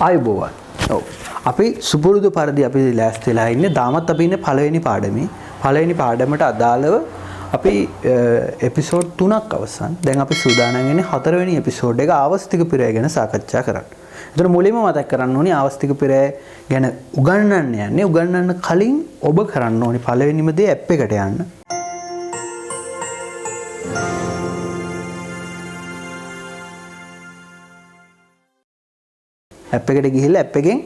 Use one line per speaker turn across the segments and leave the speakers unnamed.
ආයුබෝවන්. ඔව්. අපි සුපුරුදු පරිදි අපි ලෑස්තිලා ඉන්නේ. දාමත් අපි ඉන්නේ පළවෙනි පාඩමේ. පළවෙනි පාඩමට අදාළව අපි එපිසෝඩ් 3ක් අවසන්. දැන් අපි සූදානම් වෙන්නේ 4 වෙනි එපිසෝඩ් එක ආවස්තික පිරය ගැන සාකච්ඡා කරන්න. ඒතර මුලින්ම මතක් කරන්න ඕනේ ආවස්තික පිරය ගැන උගන්වන්න යන්නේ. උගන්වන්න කලින් ඔබ කරන්න ඕනේ පළවෙනිම දේ ඇප් එකට යන්න. ඇප් එකට ගිහිල්ලා ඇප් එකෙන්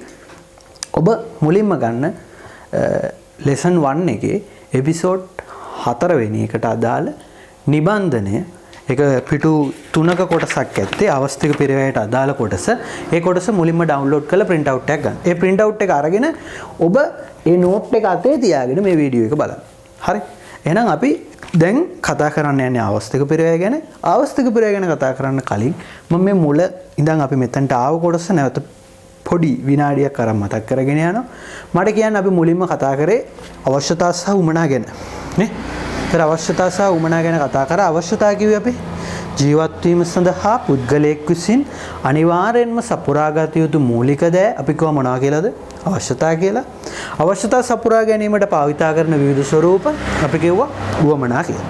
ඔබ මුලින්ම ගන්න ලෙසන් 1 එකේ එපිසෝඩ් 4 වෙනි එකට අදාළ නිබන්ධනය ඒක පිටු 3ක කොටසක් ඇත්තේ අවස්තික පිරවැයට අදාළ කොටස. ඒ කොටස මුලින්ම ඩවුන්ලෝඩ් කරලා print out එකක් ගන්න. ඒ print out එක අරගෙන ඔබ ඒ note එක අතේ තියාගෙන මේ වීඩියෝ එක බලන්න. හරි. එහෙනම් අපි දැන් කතා කරන්න යන්නේ අවස්තික පිරවැය ගැන. අවස්තික පිරවැය ගැන කතා කරන්න කලින් මම මේ මුල ඉඳන් අපි මෙතනට ආව කොටස නැවත පොඩි විනාඩියක් අරන් මතක් කරගෙන යනවා. මට කියන්න අපි මුලින්ම කතා කරේ අවශ්‍යතා සහ උමනා ගැන. නේ? ඒතර අවශ්‍යතා සහ උමනා ගැන කතා කරා. අවශ්‍යතා කිව්වේ අපි ජීවත් වීම සඳහා පුද්ගලයෙක් විසින් අනිවාර්යෙන්ම සපුරාගත යුතු මූලික දෑ අපි කොහොම මොනවා කියලාද? අවශ්‍යතා කියලා. අවශ්‍යතා සපුරා ගැනීමට භාවිතා කරන විවිධ ස්වරූප අපි කියුවා උවමනා කියලා.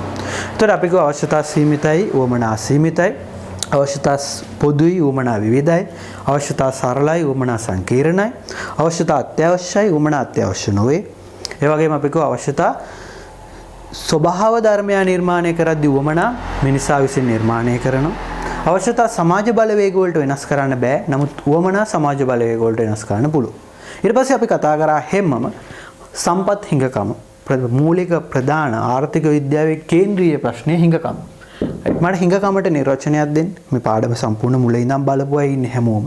ඒතර අපි කියුවා අවශ්‍යතා සීමිතයි, උවමනා අසීමිතයි. අවශ්‍යතා පොදුයි, උවමනා විවිධයි. අවශ්‍යතා සරලයි, උවමනා සංකීර්ණයි. අවශ්‍යතා අත්‍යවශ්‍යයි, උවමනා අත්‍යවශ්‍ය නොවේ. ඒ වගේම අපි කියුවා අවශ්‍යතා ස්වභාව ධර්මය නිර්මාණය කරද්දී උවමනා මිනිසා විසින් නිර්මාණය කරනවා. අවශ්‍යතා සමාජ බලවේග වලට වෙනස් කරන්න බෑ. නමුත් උවමනා සමාජ බලවේග වලට වෙනස් කරන්න පුළුවන්. ඊට පස්සේ අපි කතා කරා හැමම සම්පත් හිඟකම. මූලික ප්‍රධාන ආර්ථික විද්‍යාවේ කේන්ද්‍රීය ප්‍රශ්නය හිඟකම. මට හිඟකමට නිර්වචනයක් දෙන්න. මේ පාඩම සම්පූර්ණ මුල ඉඳන් බලපු අය ඉන්නේ හැමෝම.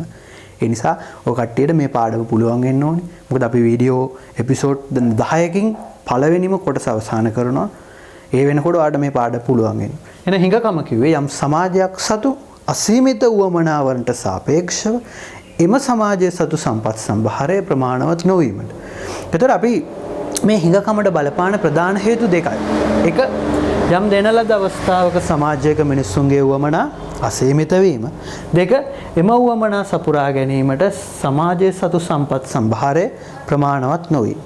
ඒ නිසා ඔය කට්ටියට මේ පාඩම පුළුවන් වෙන්න ඕනේ. මොකද අපි වීඩියෝ එපිසෝඩ් 10කින් පළවෙනිම කොටස අවසන් කරනවා. ඒ වෙනකොට ඔයාලට මේ පාඩම පුළුවන් වෙනවා. එහෙනම් හිඟකම කිව්වේ යම් සමාජයක් සතු අසීමිත උවමනාවන්ට සාපේක්ෂව එම සමාජයේ සතු සම්පත් සම්භාරය ප්‍රමාණවත් නොවීමට. ඒතර අපි මේ හිඟකමට බලපාන ප්‍රධාන හේතු දෙකයි. එක යම් දෙන ලද අවස්ථාවක සමාජයක මිනිස්සුන්ගේ උවමනා අසීමිත වීම. දෙක එම උවමනා සපුරා ගැනීමට සමාජයේ සතු සම්පත් සම්භාරය ප්‍රමාණවත් නොවේ.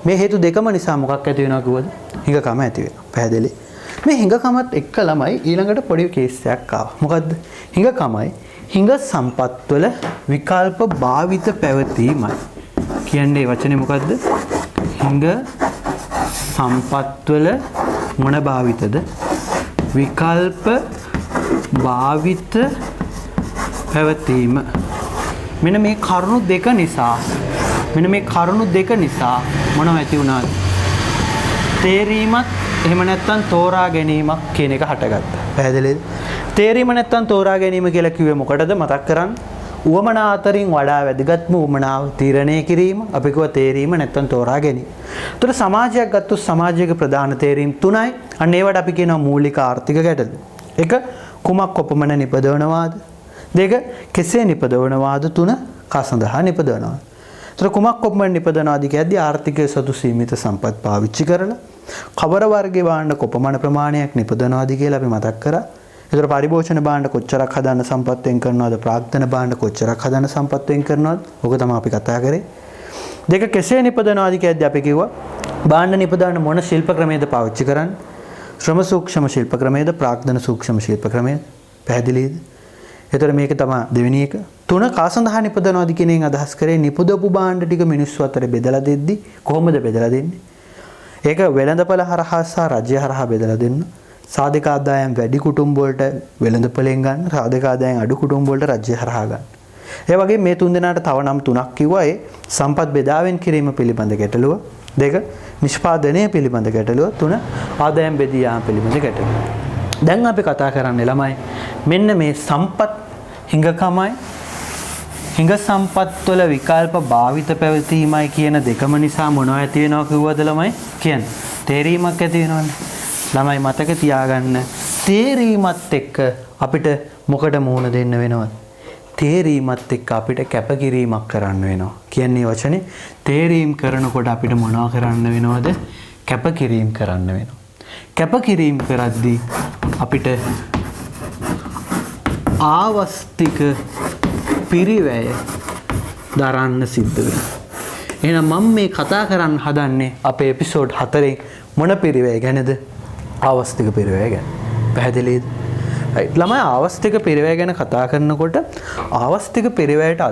මේ හේතු දෙකම නිසා මොකක් ඇති වෙනවා කිව්වද? හිඟකම ඇති වෙනවා. පැහැදිලි. මේ හිඟකමත් එක්ක ළමයි ඊළඟට පොඩි කේස් එකක් ආවා. මොකද්ද? හිඟකමයි හිඟ සම්පත්වල විකල්ප භාවිත පැවතීමයි. කියන්නේ වචනේ මොකද්ද? හිඟ සම්පත්වල මොන භාවිතද? විකල්ප භාවිත පැවතීම. මෙන්න මේ කරුණු දෙක නිසා මොනව ඇති වුණාද? තේරීමත් එහෙම නැත්නම් තෝරා ගැනීමක් කියන එක හටගත්තා. පැහැදිලිද? තේරීම නැත්නම් තෝරා ගැනීම කියලා කිව්වේ මොකටද? මතක් කරන්න. උවමනා අතරින් වඩා වැදගත්ම උවමනාව තීරණය කිරීම. අපි කිව්වා තේරීම නැත්නම් තෝරා ගැනීම. ඒතර සමාජයක් ගත්තොත් සමාජයක ප්‍රධාන තේරීම් තුනයි. අන්න ඒවට අපි කියනවා මූලික ආර්ථික ගැටලු. එක කුමක් කොපමණ නිපදවනවාද? දෙක කෙසේ නිපදවනවාද? තුන කා සඳහා නිපදවනවාද? ඒතර කුමක් කොපමණ නිපදවනවාද කියද්දී ආර්ථිකයේ සතු සීමිත සම්පත් පාවිච්චි කරලා කවර වර්ගයේ භාණ්ඩ කොපමණ ප්‍රමාණයක් නිපදවනවාද කියලා අපි මතක් කරා. ඒතර පරිභෝජන භාණ්ඩ කොච්චරක් හදන්න සම්පත් වෙන් කරනවද? ප්‍රාග්ධන භාණ්ඩ කොච්චරක් හදන්න සම්පත් වෙන් කරනවද? ඕක තමයි අපි කතා කරේ. දෙක කෙසේ නිපදවනවාද කියද්දී අපි කිව්වා භාණ්ඩ නිපදවන්න මොන ශිල්ප ක්‍රමයේද පාවිච්චි කරන්නේ? ශ්‍රම සූක්ෂම ශිල්ප ක්‍රමයේද? ප්‍රාග්ධන සූක්ෂම ශිල්ප ක්‍රමයේද? පැහැදිලිද? ඒතර මේක තමයි දෙවෙනි එක. තුන කා සඳහා නිපදවනවාද කියන එකෙන් අදහස් කරේ නිපදවපු භාණ්ඩ ටික මිනිස්සු අතර බෙදලා දෙද්දී කොහොමද බෙදලා දෙන්නේ? ඒක වෙළඳපළ හරහා සහ රජය හරහා බෙදලා දෙන්න. සාධක ආදායම් වැඩි කුටුම්බ වලට වෙළඳපළෙන් ගන්න, සාධක ආදායම් අඩු කුටුම්බ වලට රජය හරහා ගන්න. ඒ වගේ මේ තුන් දෙනාට තව නම් තුනක් කිව්වා. ඒ සම්පත් බෙදාවෙන් කිරීම පිළිබඳ ගැටලුව. දෙක නිෂ්පාදනය පිළිබඳ ගැටලුව. තුන ආදායම් බෙදී යාම පිළිබඳ ගැටලුව. දැන් අපි කතා කරන්නේ ළමයි මෙන්න මේ සම්පත් හිඟකමයි හිඟ සම්පත් වල විකල්ප භාවිත පැවතීමයි කියන දෙකම නිසා මොනව ඇති වෙනව කිව්වද ළමයි? කියන්නේ තේරීමක් ඇති වෙනවනේ. ළමයි මතක තියාගන්න තේරීමත් එක්ක අපිට මොකට මුහුණ දෙන්න වෙනවද? තේරීමත් එක්ක අපිට කැපකිරීමක් කරන්න වෙනවා. කියන්නේ වචනේ තේරීම් කරනකොට අපිට මොනවා කරන්න වෙනවද? කැපකිරීම කරන්න වෙනවා. කැපකිරීම කරද්දී අපිට ආවස්තික පිරිවැය දරන්න සිද්ධ වෙනවා. එහෙනම් මම මේ කතා කරන්න හදන්නේ අපේ එපිසෝඩ් 4 මොන පිරිවැය ගැනද? ආවස්තික පිරිවැය ගැන. පැහැදිලිද? ළමයි ආවස්තික පිරිවැය ගැන කතා කරනකොට ආවස්තික පිරිවැයට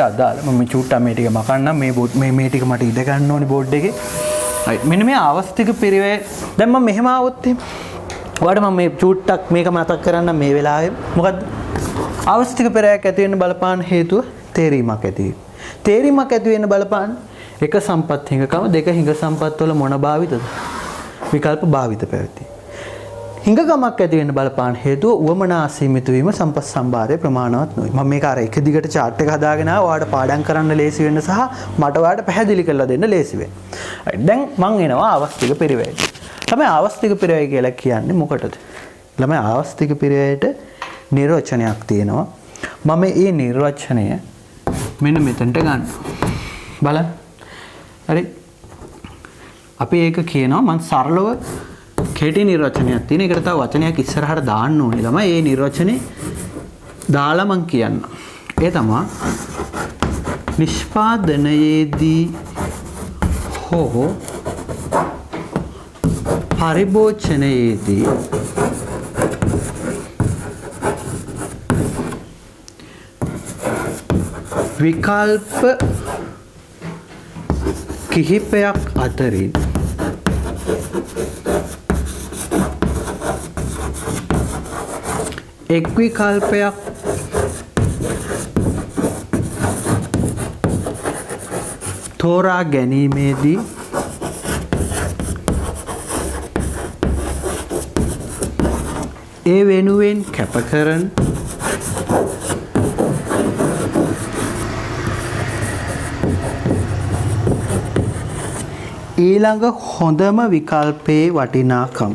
අදාළ මම චූට්ටා මේ ටික මකන්නම් මේ ටික මට ඉඳ ගන්න ඕනේ බෝඩ් එකේ. මෙන්න මේ ආවස්තික පිරිවැය දැන් මම මෙහෙම ආවොත් ඔයාලට මම මේ චූට්ටක් මේක මතක් කරන්න මේ වෙලාවේ මොකද්ද? ආවස්තික පිරිවැයක් ඇති වෙන්න බලපාන හේතුව තේරීමක් ඇති වීම. තේරීමක් ඇති වෙන්න බලපාන එක සම්පත් හිඟකම දෙක හිඟ සම්පත් වල මොන භාවිතද? විකල්ප භාවිත පැවති. හිඟකමක් ඇති වෙන්න බලපාන හේතුව උවමනා අසීමිත වීම සම්පත් සම්භාරය ප්‍රමාණවත් නොවේ. මම මේක අර එක දිගට chart එක හදාගෙන ඔයාලට පාඩම් කරන්න ලේසි වෙන්න සහ මට ඔයාලට පැහැදිලි කරලා දෙන්න ලේසි වෙන්න. දැන් මම එනවා ආවස්තික පිරිවැයට. ළමයි ආවස්තික පිරිවැය කියලා කියන්නේ මොකටද? ළමයි ආවස්තික පිරිවැයට නිර්වචනයක් තියෙනවා. මම මේ නිර්වචනය මෙන්න මෙතනට ගන්න. බලන්න. හරි. අපි ඒක කියනවා මම සරලව කෙටි නිර්වචනයක් තියෙන. ඒකට තව වචනයක් ඉස්සරහට දාන්න ඕනේ. ළමයි මේ නිර්වචනේ දාලා මම කියන්න. ඒ තමයි නිෂ්පාදනයේදී හෝ පරිභෝජනයේදී විකල්ප කිහිපයක් අතරින් එක් විකල්පයක් තෝරා ගැනීමේදී ඒ වෙනුවෙන් කැපකරන ඊළඟ හොඳම විකල්පයේ වටිනාකම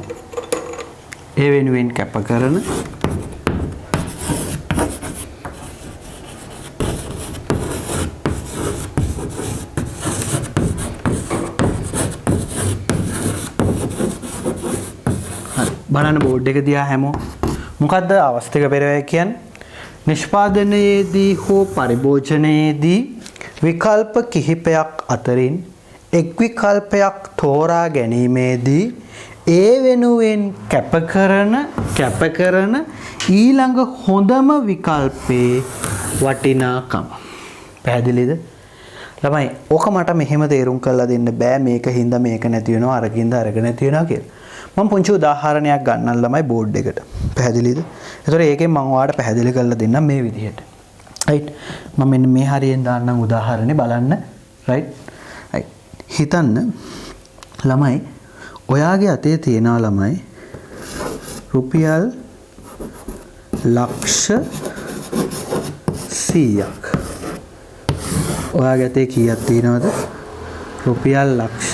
ඒ වෙනුවෙන් කැපකරන බලන්න බෝඩ් එක දිහා හැමෝ මොකද්ද ආවස්තික පිරිවැය කියන්නේ? නිෂ්පාදනයේදී හෝ පරිභෝජනයේදී විකල්ප කිහිපයක් අතරින් එක් විකල්පයක් තෝරා ගැනීමේදී ඒ වෙනුවෙන් කැපකරන ඊළඟ හොඳම විකල්පේ වටිනාකම. පැහැදිලිද? ළමයි ඕක මට මෙහෙම තේරුම් කරලා දෙන්න බෑ මේක හින්දා මේක නැති වෙනවා අරකින්ද අරක නැති වෙනවා කියලා. මම පුංචි උදාහරණයක් ගන්නම් ළමයි බෝඩ් එකට. පැහැදිලිද? ඒතකොට ඒකෙන් මම ඔයාලට පැහැදිලි කරලා දෙන්නම් මේ විදිහට. රයිට්. මම මෙන්න මේ හරියෙන් දාන්නම් උදාහරණේ බලන්න. රයිට්. රයිට්. හිතන්න ළමයි ඔයාගේ අතේ තියෙනවා ළමයි රුපියල් ලක්ෂ 100ක්. ඔයාගේ අතේ කීයක් තියෙනවද? රුපියල් ලක්ෂ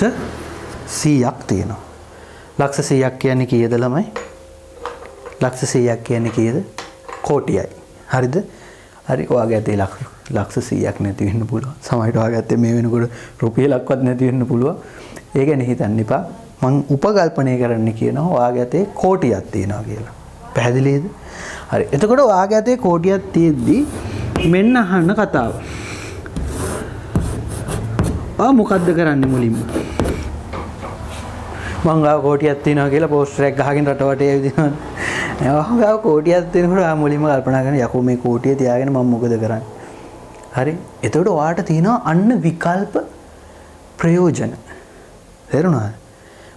100ක් තියෙනවා. ලක්ෂ 100ක් කියන්නේ කීයද ළමයි? ලක්ෂ 100ක් කියන්නේ කීයද? කෝටියයි. හරිද? හරි. ඔයාගේ අතේ ලක්ෂ 100ක් නැති වෙන්න පුළුවන්. සමහරවිට ඔයාගේ අතේ මේ වෙනකොට රුපියලක්වත් නැති වෙන්න පුළුවන්. ඒ ගැන හිතන්න එපා. මං උපකල්පනය කරන්න කියනවා ඔයාගේ අතේ කෝටියක් තියෙනවා කියලා. පැහැදිලිද? හරි. එතකොට ඔයාගේ අතේ කෝටියක් තියෙද්දි මෙන්න අහන්න කතාව. මොකද්ද කරන්නේ මුලින්ම? මං ගාව කෝටියක් තියෙනවා කියලා පෝස්ටර් එකක් ගහගෙන රට වටේ ඇවිදිනවා. මං ගාව කෝටියක් තියෙනකොට මුලින්ම කල්පනා කරන යකෝ මේ කෝටිය තියාගෙන මම මොකද කරන්නේ? හරි. එතකොට ඔයාට තියෙනවා අන්න විකල්ප ප්‍රයෝජන. තේරුණාද?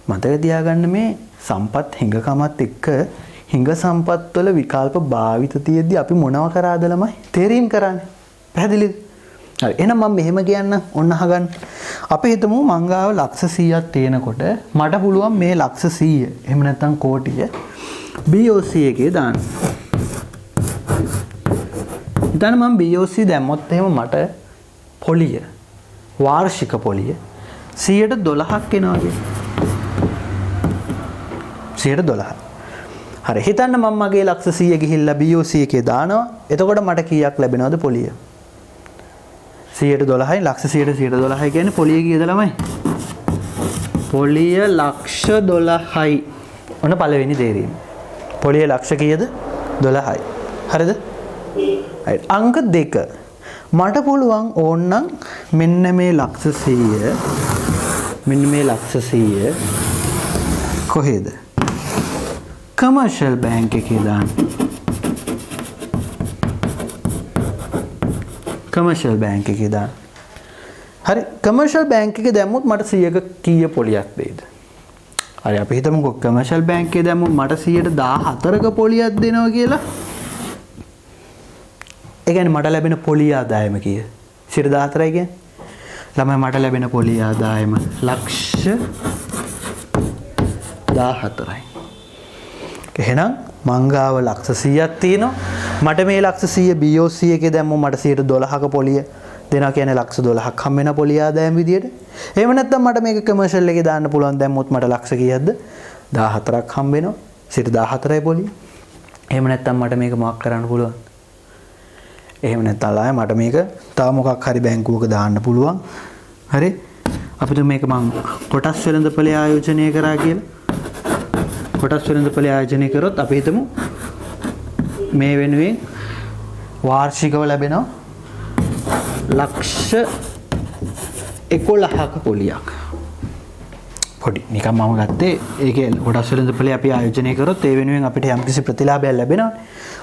මතක තියාගන්න මේ සම්පත් හිඟකමත් එක්ක හිඟ සම්පත් වල විකල්ප භාවිත තියෙද්දි අපි මොනව කරාද ළමයි? තේරීම් කරන්නේ. පැහැදිලිද? හරි. එහෙනම් මම මෙහෙම කියන්න ඔන්න අහගන්න. අපි හිතමු මං ගාව ලක්ෂ 100ක් තියෙනකොට මට පුළුවන් මේ ලක්ෂ 100 එහෙම නැත්නම් කෝටිය BOC එකේ දාන්න. ඉතින් මම BOC දැම්මොත් එහෙම මට පොලිය වාර්ෂික පොලිය 112ක් එනවා කියන්නේ. 112. හරි. හිතන්න මම මගේ ලක්ෂ 100 ගිහිල්ලා BOC එකේ දානවා. එතකොට මට කීයක් ලැබෙනවද පොලිය? 112යි ලක්ෂ 112යි කියන්නේ පොලිය කීයද ළමයි? පොලිය ලක්ෂ 12යි. ඔන්න පළවෙනි තේරීම. පොලිය ලක්ෂ කීයද? 12යි. හරිද? අංක 2 මට පුළුවන් ඕනනම් මෙන්න මේ ලක්ෂ 100 කොහෙද කමර්ෂල් බැංක් එකේ දාන්න කමර්ෂල් බැංක් එකේ දාන්න හරි කමර්ෂල් බැංක් එකේ දැම්මොත් මට 100ක කීය පොලියක් දෙයිද හරි අපි හිතමුකෝ කමර්ෂල් බැංක් එකේ දැම්මොත් මට 114ක පොලියක් දෙනවා කියලා ඒ කියන්නේ මට ලැබෙන පොලිය ආදායම කීය 114යි කියන්නේ ළමයි මට ලැබෙන පොලිය ආදායම ලක්ෂ 14යි එහෙනම් මංගාව ලක්ෂ 100ක් තියෙනවා මට මේ ලක්ෂ 100 BOC එකේ දැම්මොත් මට 112ක පොලිය දෙනවා කියන්නේ ලක්ෂ 12ක් හම් වෙන පොලිය ආදායම විදියට එහෙම නැත්නම් මට මේක කමර්ෂල් එකේ දාන්න පුළුවන් දැම්මොත් මට ලක්ෂ කීයක්ද 14ක් හම් වෙනවා 114යි පොලිය එහෙම නැත්නම් මට මේක මාක් කරන්න පුළුවන් එහෙම නැත්නම් ආයෙ මට මේක තව මොකක් හරි බැංකුවක දාන්න පුළුවන් හරි අපිට මේක මම කොටස් වෙළඳපොලේ ආයෝජනය කරා කියලා කොටස් වෙළඳපොලේ ආයෝජනය කරොත් අපි හිතමු මේ වෙනුවෙන් වාර්ෂිකව ලැබෙනවා ලක්ෂ 11ක පොලියක් පොඩි නිකන් මම ගත්තේ ඒකේ කොටස් වෙළඳපොලේ අපි ආයෝජනය කරොත් ඒ වෙනුවෙන් අපිට යම්කිසි ප්‍රතිලාභයක් ලැබෙනවා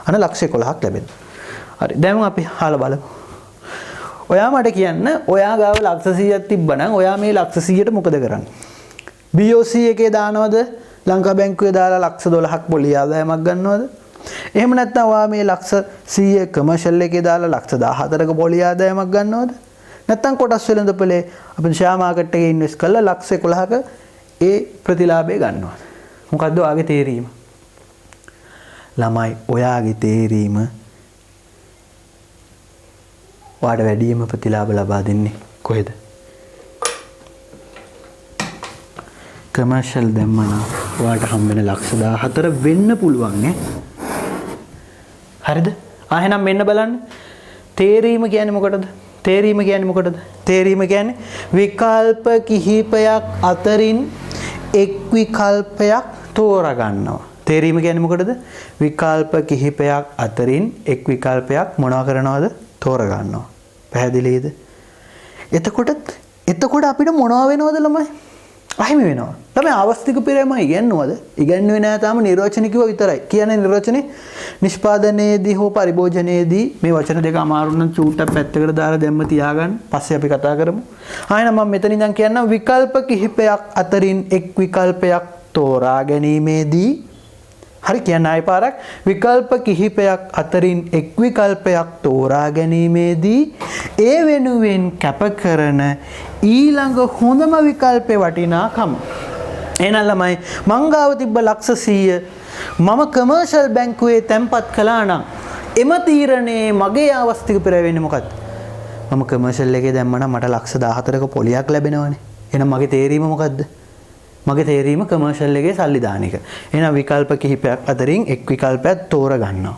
අන ලක්ෂ 11ක් ලැබෙනවා හරි දැන් අපි අහලා බලමු ඔයා මට කියන්න ඔයා ගාව ලක්ෂ 100ක් තිබ්බනම් ඔයා මේ ලක්ෂ 100ට මොකද කරන්නේ BOC එකේ දානවද ලංකා බැංකුවේ දාලා ලක්ෂ 12ක් පොලිය ආදායමක් ගන්නවද එහෙම නැත්නම් ඔයා මේ ලක්ෂ 100 කමර්ෂල් එකේ දාලා ලක්ෂ 14ක පොලිය ආදායමක් ගන්නවද නැත්නම් කොටස් වෙළඳපොලේ අපි ෂෙයා මාකට් එකේ ඉන්වෙස්ට් කරලා ලක්ෂ 11ක ඒ ප්‍රතිලාභය ගන්නවද මොකද්ද ඔයාගේ තේරීම ළමයි ඔයාගේ තේරීම ඔයාට වැඩිම ප්‍රතිලාභ ලබා දෙන්නේ කොහෙද කමර්ෂල් දැම්මනම් ඔයාට හම් වෙන ලක්ෂ 14 වෙන්න පුළුවන් නේ හරිද එහෙනම් මෙන්න බලන්න තේරීම කියන්නේ මොකටද තේරීම කියන්නේ විකල්ප කිහිපයක් අතරින් එක් විකල්පයක් තෝරා ගන්නවා තේරීම කියන්නේ මොකටද විකල්ප කිහිපයක් අතරින් එක් විකල්පයක් මොනවා කරනවද තෝරා ගන්නවා පැහැදිලිද එතකොට අපිට මොනවා වෙනවද ළමයි අහිමි වෙනවා ළමයි අවස්තික පෙරම ඉගෙනනවද ඉගෙනුවේ නැහැ තාම නිර්වචන කිව්ව විතරයි කියන්නේ නිර්වචනේ නිෂ්පාදනයේදී හෝ පරිභෝජනයේදී මේ වචන දෙක අමාරු නම් චූට්ටක් පැත්තකට දාලා දැම්ම තියාගන්න පස්සේ අපි කතා කරමු ආයෙත් මම මෙතන ඉඳන් කියන්නම් විකල්ප කිහිපයක් අතරින් එක් විකල්පයක් තෝරා ගැනීමේදී හරි කියන්න ආයෙ පාරක් විකල්ප කිහිපයක් අතරින් එක් විකල්පයක් තෝරා ගැනීමේදී ඒ වෙනුවෙන් කැප කරන ඊළඟ හොඳම විකල්පේ වටිනාකම එහෙනම් ළමයි මංගාව තිබ්බ ලක්ෂ 100 මම කමර්ෂල් බැංකුවේ තැන්පත් කළා නම් එම තීරණේ මගේ ආවස්තික පෙර වෙන්නේ මොකක්ද මම කමර්ෂල් එකේ දැම්මනම් මට ලක්ෂ 14ක පොලියක් ලැබෙනවනේ එහෙනම් මගේ තේරීම මොකද්ද මගේ තේරීම කමර්ෂල් එකේ සල්ලි දාන එක. එහෙනම් විකල්ප කිහිපයක් අතරින් එක් විකල්පයක් තෝරා ගන්නවා.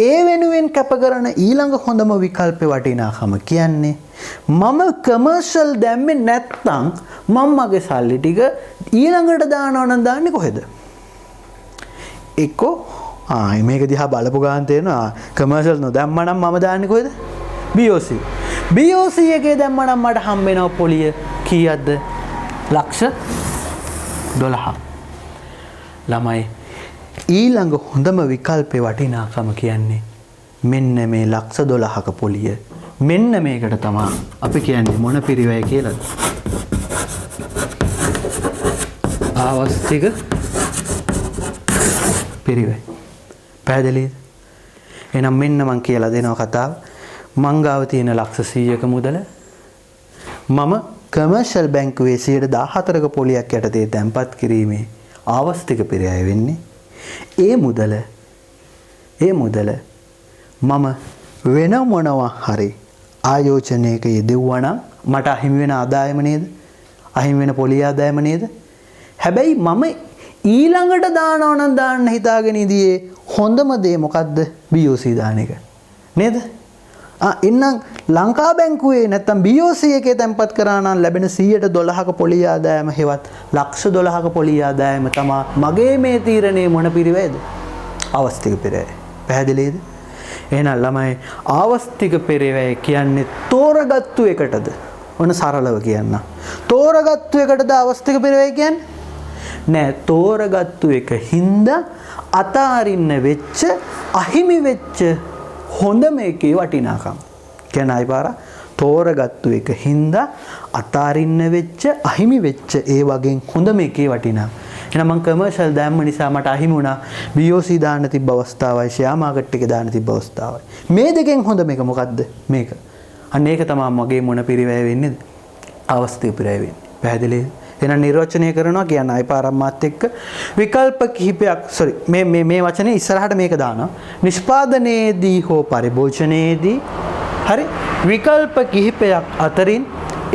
ඒ වෙනුවෙන් කැප කරන ඊළඟ හොඳම විකල්පේ වටිනාකම කියන්නේ මම කමර්ෂල් දැම්මේ නැත්නම් මම මගේ සල්ලි ටික ඊළඟට දානවා නම් දාන්නේ කොහෙද? එක්කෝ මේක දිහා බලපු ගාන තේරෙනවා කමර්ෂල් නොදැම්මනම් මම දාන්නේ කොහෙද? BOC. BOC එකේ දැම්මනම් මට හම්බ වෙනව පොලිය කීයක්ද? ලක්ෂ 12ක්. ළමයි ඊළඟ හොඳම විකල්පේ වටිනාකම කියන්නේ මෙන්න මේ ලක්ෂ 12ක පොලිය. මෙන්න මේකට තමයි අපි කියන්නේ මොන පිරිවැය කියලාද? ආවස්තික පිරිවැය. පැහැදිලිද? එහෙනම් මෙන්න මං කියලා දෙනවා කතාව. මං ගාව තියෙන ලක්ෂ 100ක මුදල මම කමර්ෂල් බැංකුවේ 14ක පොලියක් යටතේ තැන්පත් කිරීමේ ආවස්තික පෙරයය වෙන්නේ ඒ මුදල මම වෙන මොනවා හරි ආයෝජනයක යෙදුවා නම් මට අහිමි වෙන ආදායම නේද? අහිමි වෙන පොලිය ආදායම නේද? හැබැයි මම ඊළඟට දානවා නම් දාන්න හිතාගෙන ඉදියේ හොඳම දේ මොකද්ද? BOC දාන එක. නේද? ඉන්නම් ලංකා බැංකුවේ නැත්තම් BOC එකේ තැන්පත් කරා නම් ලැබෙන 112ක පොලිය ආදායම හෙවත් ලක්ෂ 12ක පොලිය ආදායම තමයි මගේ මේ තීරණේ මොන පිරිවැයද? අවස්තික පෙරය. පැහැදිලිද? එහෙනම් ළමයි ආවස්තික පෙරවැය කියන්නේ තෝරගත්තු එකටද? ඔන්න සරලව කියන්න. තෝරගත්තු එකටද ආවස්තික පෙරවැය කියන්නේ? නෑ, තෝරගත්තු එක හින්දා අතාරින්න වෙච්ච අහිමි වෙච්ච හොඳම එකේ වටිනාකම. කියන අයපාර තෝරගත්තු එක හින්දා අතාරින්න වෙච්ච අහිමි වෙච්ච ඒ වගේ හොඳම එකේ වටිනාකම. එහෙනම් මම කමර්ෂල් දැම්ම නිසා මට අහිමි වුණා BOC දාන්න තිබ්බ අවස්ථාවයි ෂෙයා මාකට් එකේ දාන්න තිබ්බ අවස්ථාවයි. මේ දෙකෙන් හොඳ මේක මොකද්ද? මේක. අන්න ඒක තමයි මගේ මොන පිරිවැය වෙන්නේ? අවස්ථික පිරිවැය වෙන්නේ. පැහැදිලිද? එහෙනම් නිර්වචනය කරනවා කියන අයපාරම් මාත් එක්ක විකල්ප කිහිපයක් මේ වචනේ ඉස්සරහට මේක දානවා. නිෂ්පාදනයේදී හෝ පරිභෝජනයේදී හරි විකල්ප කිහිපයක් අතරින්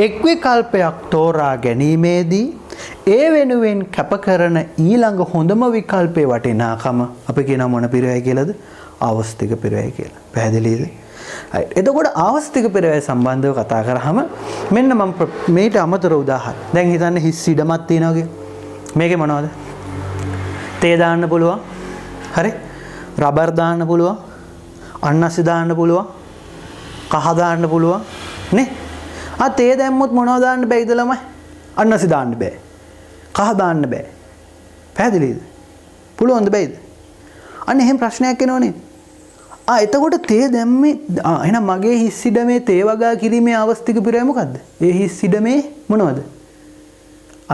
එක් විකල්පයක් තෝරා ගැනීමේදී ඒ වෙනුවෙන් කැප කරන ඊළඟ හොඳම විකල්පේ වටිනාකම අපි කියන මොන පිරවැය කියලාද? ආවස්තික පිරවැය කියලා. පැහැදිලිද? right. එතකොට ආවස්තික පිරවැය සම්බන්ධව කතා කරාම මෙන්න මම මේට අමතර උදාහරණ. දැන් හිතන්න හිස් ඉඩමක් තියනවා කිය. මේකේ මොනවද? තේ දාන්න පුළුවන්. හරි? රබර් දාන්න පුළුවන්. අන්නසි දාන්න පුළුවන්. කහ දාන්න පුළුවන්. නේ? තේ දැම්මොත් මොනවද දාන්න බැයිද ළමයි? අන්නසි දාන්න බෑ. කහ දාන්න බෑ. පැහැදිලිද? පුළුවන්ද බැයිද? අන්න එහෙම ප්‍රශ්නයක් එනවනේ. එතකොට තේ දැම්මේ එහෙනම් මගේ හිස් ඉඩමේ තේ වගා කිරීමේ අවස්තික පිරවැය මොකද්ද? ඒ හිස් ඉඩමේ මොනවද?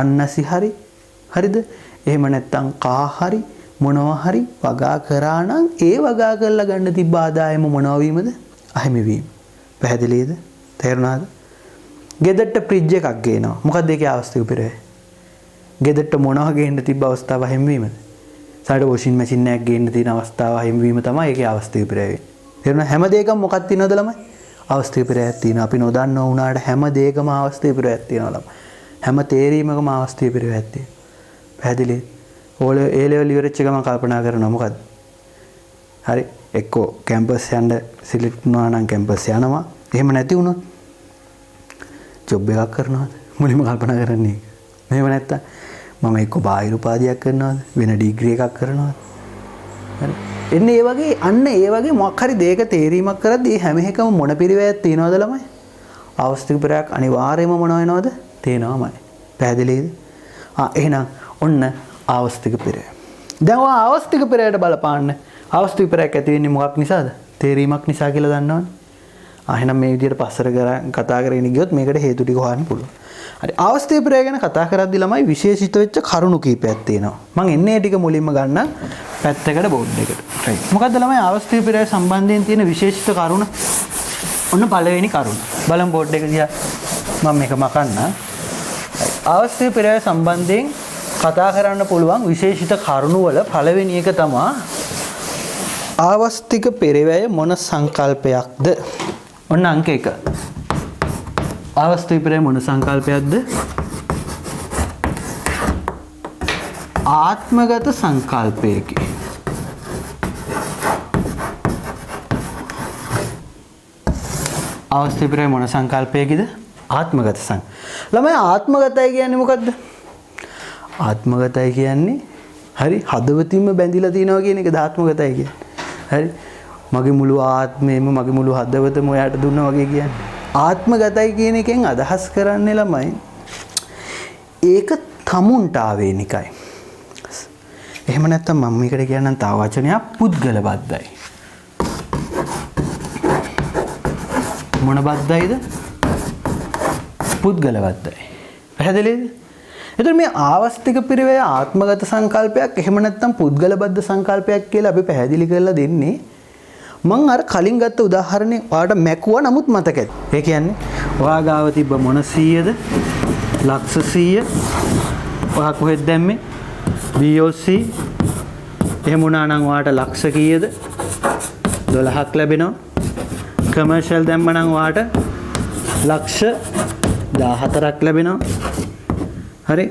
අන්නසි හරි. හරිද? එහෙම නැත්නම් කා හරි මොනවා හරි වගා කරා නම් ඒ වගා කරලා ගන්න තිබ්බ ආදායම මොනවා වීමද? අහිමි වීම. පැහැදිලිද? තේරුණාද? ගෙදරට ෆ්‍රිජ් එකක් ගේනවා. මොකක්ද ඒකේ අවස්තික පිරවැය? ගෙදරට මොනවා ගේන්න තිබ්බ අවස්ථාව අහිමි වීමද? සාඩ වොෂින් මැෂින් එකක් ගේන්න තියෙන අවස්ථාව අහිමි වීම තමයි ඒකේ අවස්තික පිරවැය වෙන්නේ. තේරුණා? හැම දෙයකම මොකක්ද තියෙනවද ළමයි? අවස්තික පිරවැයක් තියෙනවා. අපි නොදන්නව වුණාට හැම දෙයකම අවස්තික පිරවැයක් තියෙනවා ළමයි. හැම තේරීමකම අවස්තික පිරවැයක් තියෙනවා. පැහැදිලිද? ඕල ඒ ලෙවල් ඉවරෙච්ච ගමන් කල්පනා කරනවා මොකද්ද? හරි එක්කෝ කැම්පස් යන්න සිලෙක්ට් වුණා නම් කැම්පස් යනවා. එහෙම නැති වුණොත් ජොබ් එකක් කරනවද? මුලින්ම කල්පනා කරන්නේ. මෙහෙම නැත්තම් මම එක්ක බාහිර උපාධියක් කරනවද? වෙන ඩිග්‍රී එකක් කරනවද? හරි. එන්නේ ඒ වගේ අන්න ඒ වගේ මොකක් හරි දෙයක තේරීමක් කරද්දී මේ හැම එකම මොන පිරිවැයක් තියනවද ළමයි? අවස්තික පිරවැයක් අනිවාර්යයෙන්ම මොන වෙනවද? තේනවාමයි. පැහැදිලිද? එහෙනම් ඔන්න අවස්තික පිරවැය. දැන් ඔය අවස්තික පිරවැයට බලපාන්න. අවස්තික පිරවැයක් ඇති වෙන්නේ මොකක් නිසාද? තේරීමක් නිසා කියලා දන්නවනේ. එහෙනම් මේ විදිහට පස්සර කතා කරගෙන ගියොත් මේකට හේතු ටික හොයන්න පුළුවන්. හරි අවස්තික පිරවැය ගැන කතා කරද්දී ළමයි විශේෂිත වෙච්ච කරුණු කීපයක් තියෙනවා. මම එන්නේ ටික මුලින්ම ගන්න පැත්තකට බෝඩ් එකට. right. මොකද්ද ළමයි අවස්තික පිරවැය සම්බන්ධයෙන් තියෙන විශේෂිත කරුණ? ඔන්න පළවෙනි කරුණ. බලමු බෝඩ් එක දිහා. මම මේක මකන්න. අවස්තික පිරවැය සම්බන්ධයෙන් කතා කරන්න පුළුවන් විශේෂිත කරුණු වල පළවෙනි එක තමයි ආවස්තික පිරවැය මොන සංකල්පයක්ද? ඔන්න අංක 1. ආවස්තික පිරවැය මොන සංකල්පයක්ද? ආත්මගත සංකල්පයකි. ආවස්තික පිරවැය මොන සංකල්පයකද? ආත්මගත ළමයි ආත්මගතයි කියන්නේ මොකද්ද? ආත්මගතයි කියන්නේ හරි හදවතින්ම බැඳිලා තියෙනවා කියන එක ආත්මගතයි කියන්නේ. හරි මගේ මුළු ආත්මයම මගේ මුළු හදවතම ඔයාට දුන්නා වගේ කියන්නේ. ආත්මගතයි කියන එකෙන් අදහස් කරන්නේ ළමයි ඒක තමුන්ට ආවේනිකයි. එහෙම නැත්නම් මම මේකට කියන්නම් තව වචනයක් පුද්ගල බද්ධයි. මොන බද්ධයිද? පුද්ගල බද්ධයි. පැහැදිලිද? එතකොට මේ ආවස්තික පිරවැය ආත්මගත සංකල්පයක් එහෙම නැත්නම් පුද්ගල බද්ධ සංකල්පයක් කියලා අපි පැහැදිලි කරලා දෙන්නේ. මම අර කලින් ගත්ත උදාහරණේ ඔයාලට මැකුවා නමුත් මතක ඇති. ඒ කියන්නේ ඔයා ගාව තිබ්බ මොන 100ද? ලක්ෂ 100. ඔයා කොහෙද දැම්මේ? BOC. එහෙම වුණා නම් ඔයාට ලක්ෂ කීයද? 12ක් ලැබෙනවා. කමර්ෂල් දැම්ම නම් ඔයාට ලක්ෂ 14ක් ලැබෙනවා. හරි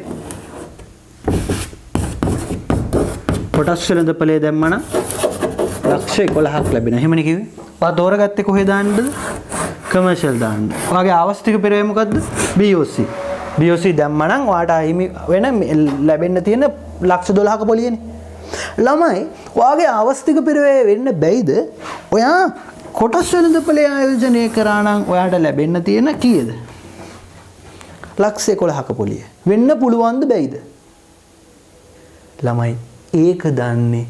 කොටස් වෙළඳපොලේ දැම්මම ලක්ෂ 11ක් ලැබෙනවා. එහෙමනේ කිව්වේ. ඔයා තෝරගත්තේ කොහෙද දාන්නද? කමර්ෂල් දාන්න. ඔයාගේ ආවස්තික පිරවැය මොකද්ද? BOC. BOC දැම්මම නම් ඔයාට අහිමි වෙන ලැබෙන්න තියෙන ලක්ෂ 12ක පොලියනේ. ළමයි ඔයාගේ අවස්තික පිරවේ වෙන්න බැයිද? ඔයා කොටස් වෙළඳපොලේ ආයෝජනය කරා නම් ඔයාට ලැබෙන්න තියෙන කීයද? ලක්ෂ 11ක පොලිය. වෙන්න පුළුවන්ද බැයිද? ළමයි ඒක දන්නේ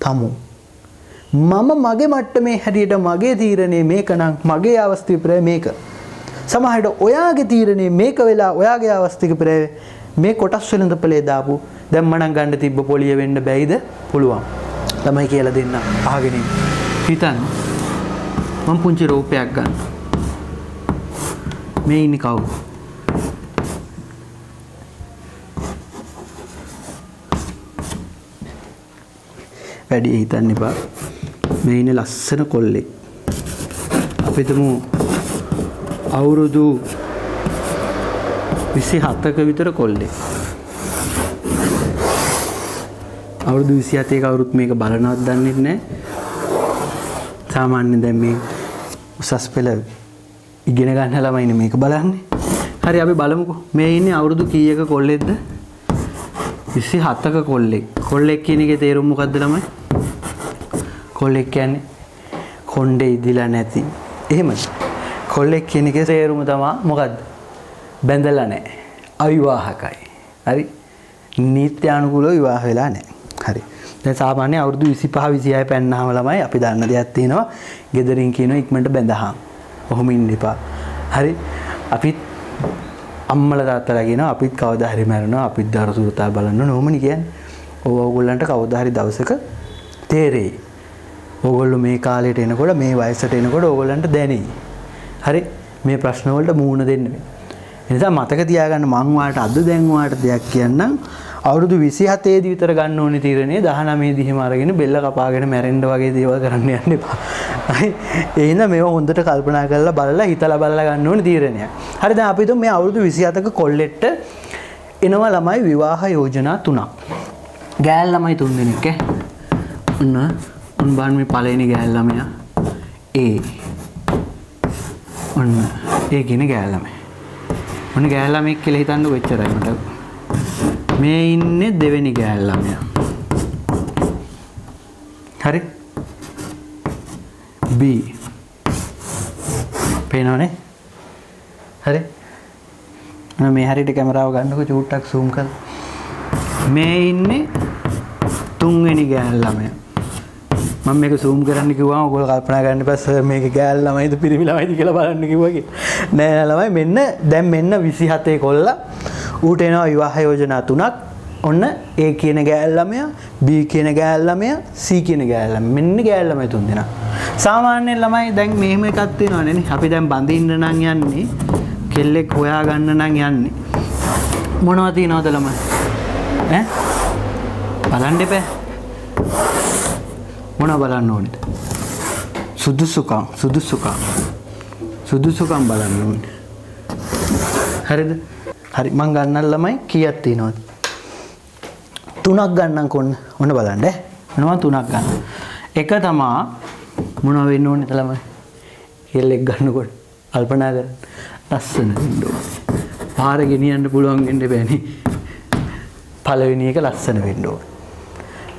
තමු. මම මගේ මට්ටමේ හැටියට මගේ තීරණය මේක නම් මගේ අවස්තික පිරවේ මේක. සමහරවිට ඔයාගේ තීරණය මේක වෙලා ඔයාගේ අවස්තික පිරවේ මේ කොටස් වෙළඳපොලේ දාපු දැන් මනම් ගන්න තිබ්බ පොලිය වෙන්න බැයිද? පුළුවන්. ළමයි කියලා දෙන්න අහගෙන ඉන්න. හිතන්න. මම පුංචි රූපයක් ගන්න. මේ ඉන්නේ කවුද? වැඩි හිතන්න එපා. මේ ඉන්නේ ලස්සන කොල්ලෙක්. අපි තුමු අවුරුදු 27ක විතර කොල්ලෙක්. අවුරුදු 27ක අවුරුත් මේක බලනවත් දන්නේ නැහැ. සාමාන්‍යයෙන් දැන් මේ උසස් පෙළ ඉගෙන ගන්න ළමයිනේ මේක බලන්නේ. හරි අපි බලමුකෝ. මේ ඉන්නේ අවුරුදු කීයක කොල්ලෙක්ද? 27ක කොල්ලෙක්. කොල්ලෙක් කියන එකේ තේරුම මොකද්ද ළමයි? කොල්ලෙක් කියන්නේ කොණ්ඩේ ඉදිලා නැති. එහෙමද? කොල්ලෙක් කියන එකේ තේරුම තමයි මොකද්ද? බැඳලා නැහැ. අවිවාහකයි. හරි? නීත්‍යානුකූලව විවාහ වෙලා නැහැ. හරි. දැන් සාමාන්‍ය අවුරුදු 25 26 පෙන්නාම ළමයි අපි දන්න දෙයක් තියෙනවා. ගෙදරින් කියනවා ඉක්මනට බැඳහම්. ඔහොම ඉන්න එපා. හරි? අපිත් අම්මලා තාත්තලා කියනවා අපිත් කවදා හරි මැරෙනවා. අපිත් දරු සුරතා බලන්න ඕනමනේ කියන්නේ. ඕගොල්ලන්ට කවදා හරි දවසක තේරෙයි. ඕගොල්ලෝ මේ කාලයට එනකොට මේ වයසට එනකොට ඕගොල්ලන්ට දැනෙයි. හරි? මේ ප්‍රශ්න වලට මුහුණ දෙන්න වෙනවා. ඒ නිසා මතක තියාගන්න මං වාට අද දැන් වාට දෙයක් කියන්නම්. අවුරුදු 27 දී විතර ගන්න ඕනේ තීරණේ 19 දී හිම අරගෙන බෙල්ල කපාගෙන මැරෙන්න වගේ දේවල් කරන්න යන්න එපා. හරි? ඒ හින්දා මේව හොඳට කල්පනා කරලා බලලා හිතලා බලලා ගන්න ඕනේ තීරණයක්. හරි දැන් අපි මේ අවුරුදු 27ක කොල්ලෙට්ට එනවා ළමයි විවාහ යෝජනා 3ක්. ගෑල් ළමයි 3 දෙනෙක් ඔන්න බලන්න මේ පළවෙනි ගෑල් ළමයා ඔන්න ඒ කියන ගෑල් ළමයා. ඔන්න ගෑල් ළමෙක් කියලා හිතන්නකො එච්චරයි මට. මේ ඉන්නේ දෙවෙනි ගෑල් ළමයා. හරි? B. පේනවනේ? හරි? මේ හරියට කැමරාව ගන්නකො චූට්ටක් zoom කරලා. මේ ඉන්නේ තුන්වෙනි ගෑල් ළමයා. මම මේක zoom කරන්න කිව්වම ඔයගොල්ලෝ කල්පනා කරන්න එපා සර් මේක ගෑල් ළමයිද පිරිමි ළමයිද කියලා බලන්න කිව්වා කියලා. නෑ ළමයි මෙන්න දැන් මෙන්න 27 කොල්ලා ඌට එනවා විවාහ යෝජනා 3ක්. ඔන්න A කියන ගෑල් ළමයා, B කියන ගෑල් ළමයා, C කියන ගෑල් ළමයා. මෙන්න ගෑල් ළමයි තුන් දෙනා. සාමාන්‍යයෙන් ළමයි දැන් මෙහෙම එකක් තියෙනවනේ නේ. අපි දැන් බඳින්න නම් යන්නේ කෙල්ලෙක් හොයා ගන්න නම් යන්නේ. මොනවද තියනවද ළමයි? ඈ? බලන්න එපා. මොනවා බලන්න ඕනේද? සුදුසුකම් බලන්න ඕනේ. හරිද? හරි මං ගන්නල් ළමයි කීයක් තියෙනවද? 3ක් ගන්නම් කොන්න. ඔන්න බලන්න ඈ. මොනවා 3ක් ගන්න. එක තමා මොනවා වෙන්න ඕනේද ළමයි? කෙල්ලෙක් ගන්නකොට කල්පනා කරන්න. ලස්සන වෙන්න ඕනේ. පාර ගෙනියන්න පුළුවන් වෙන්න බෑනේ. පළවෙනි එක ලස්සන වෙන්න ඕනේ.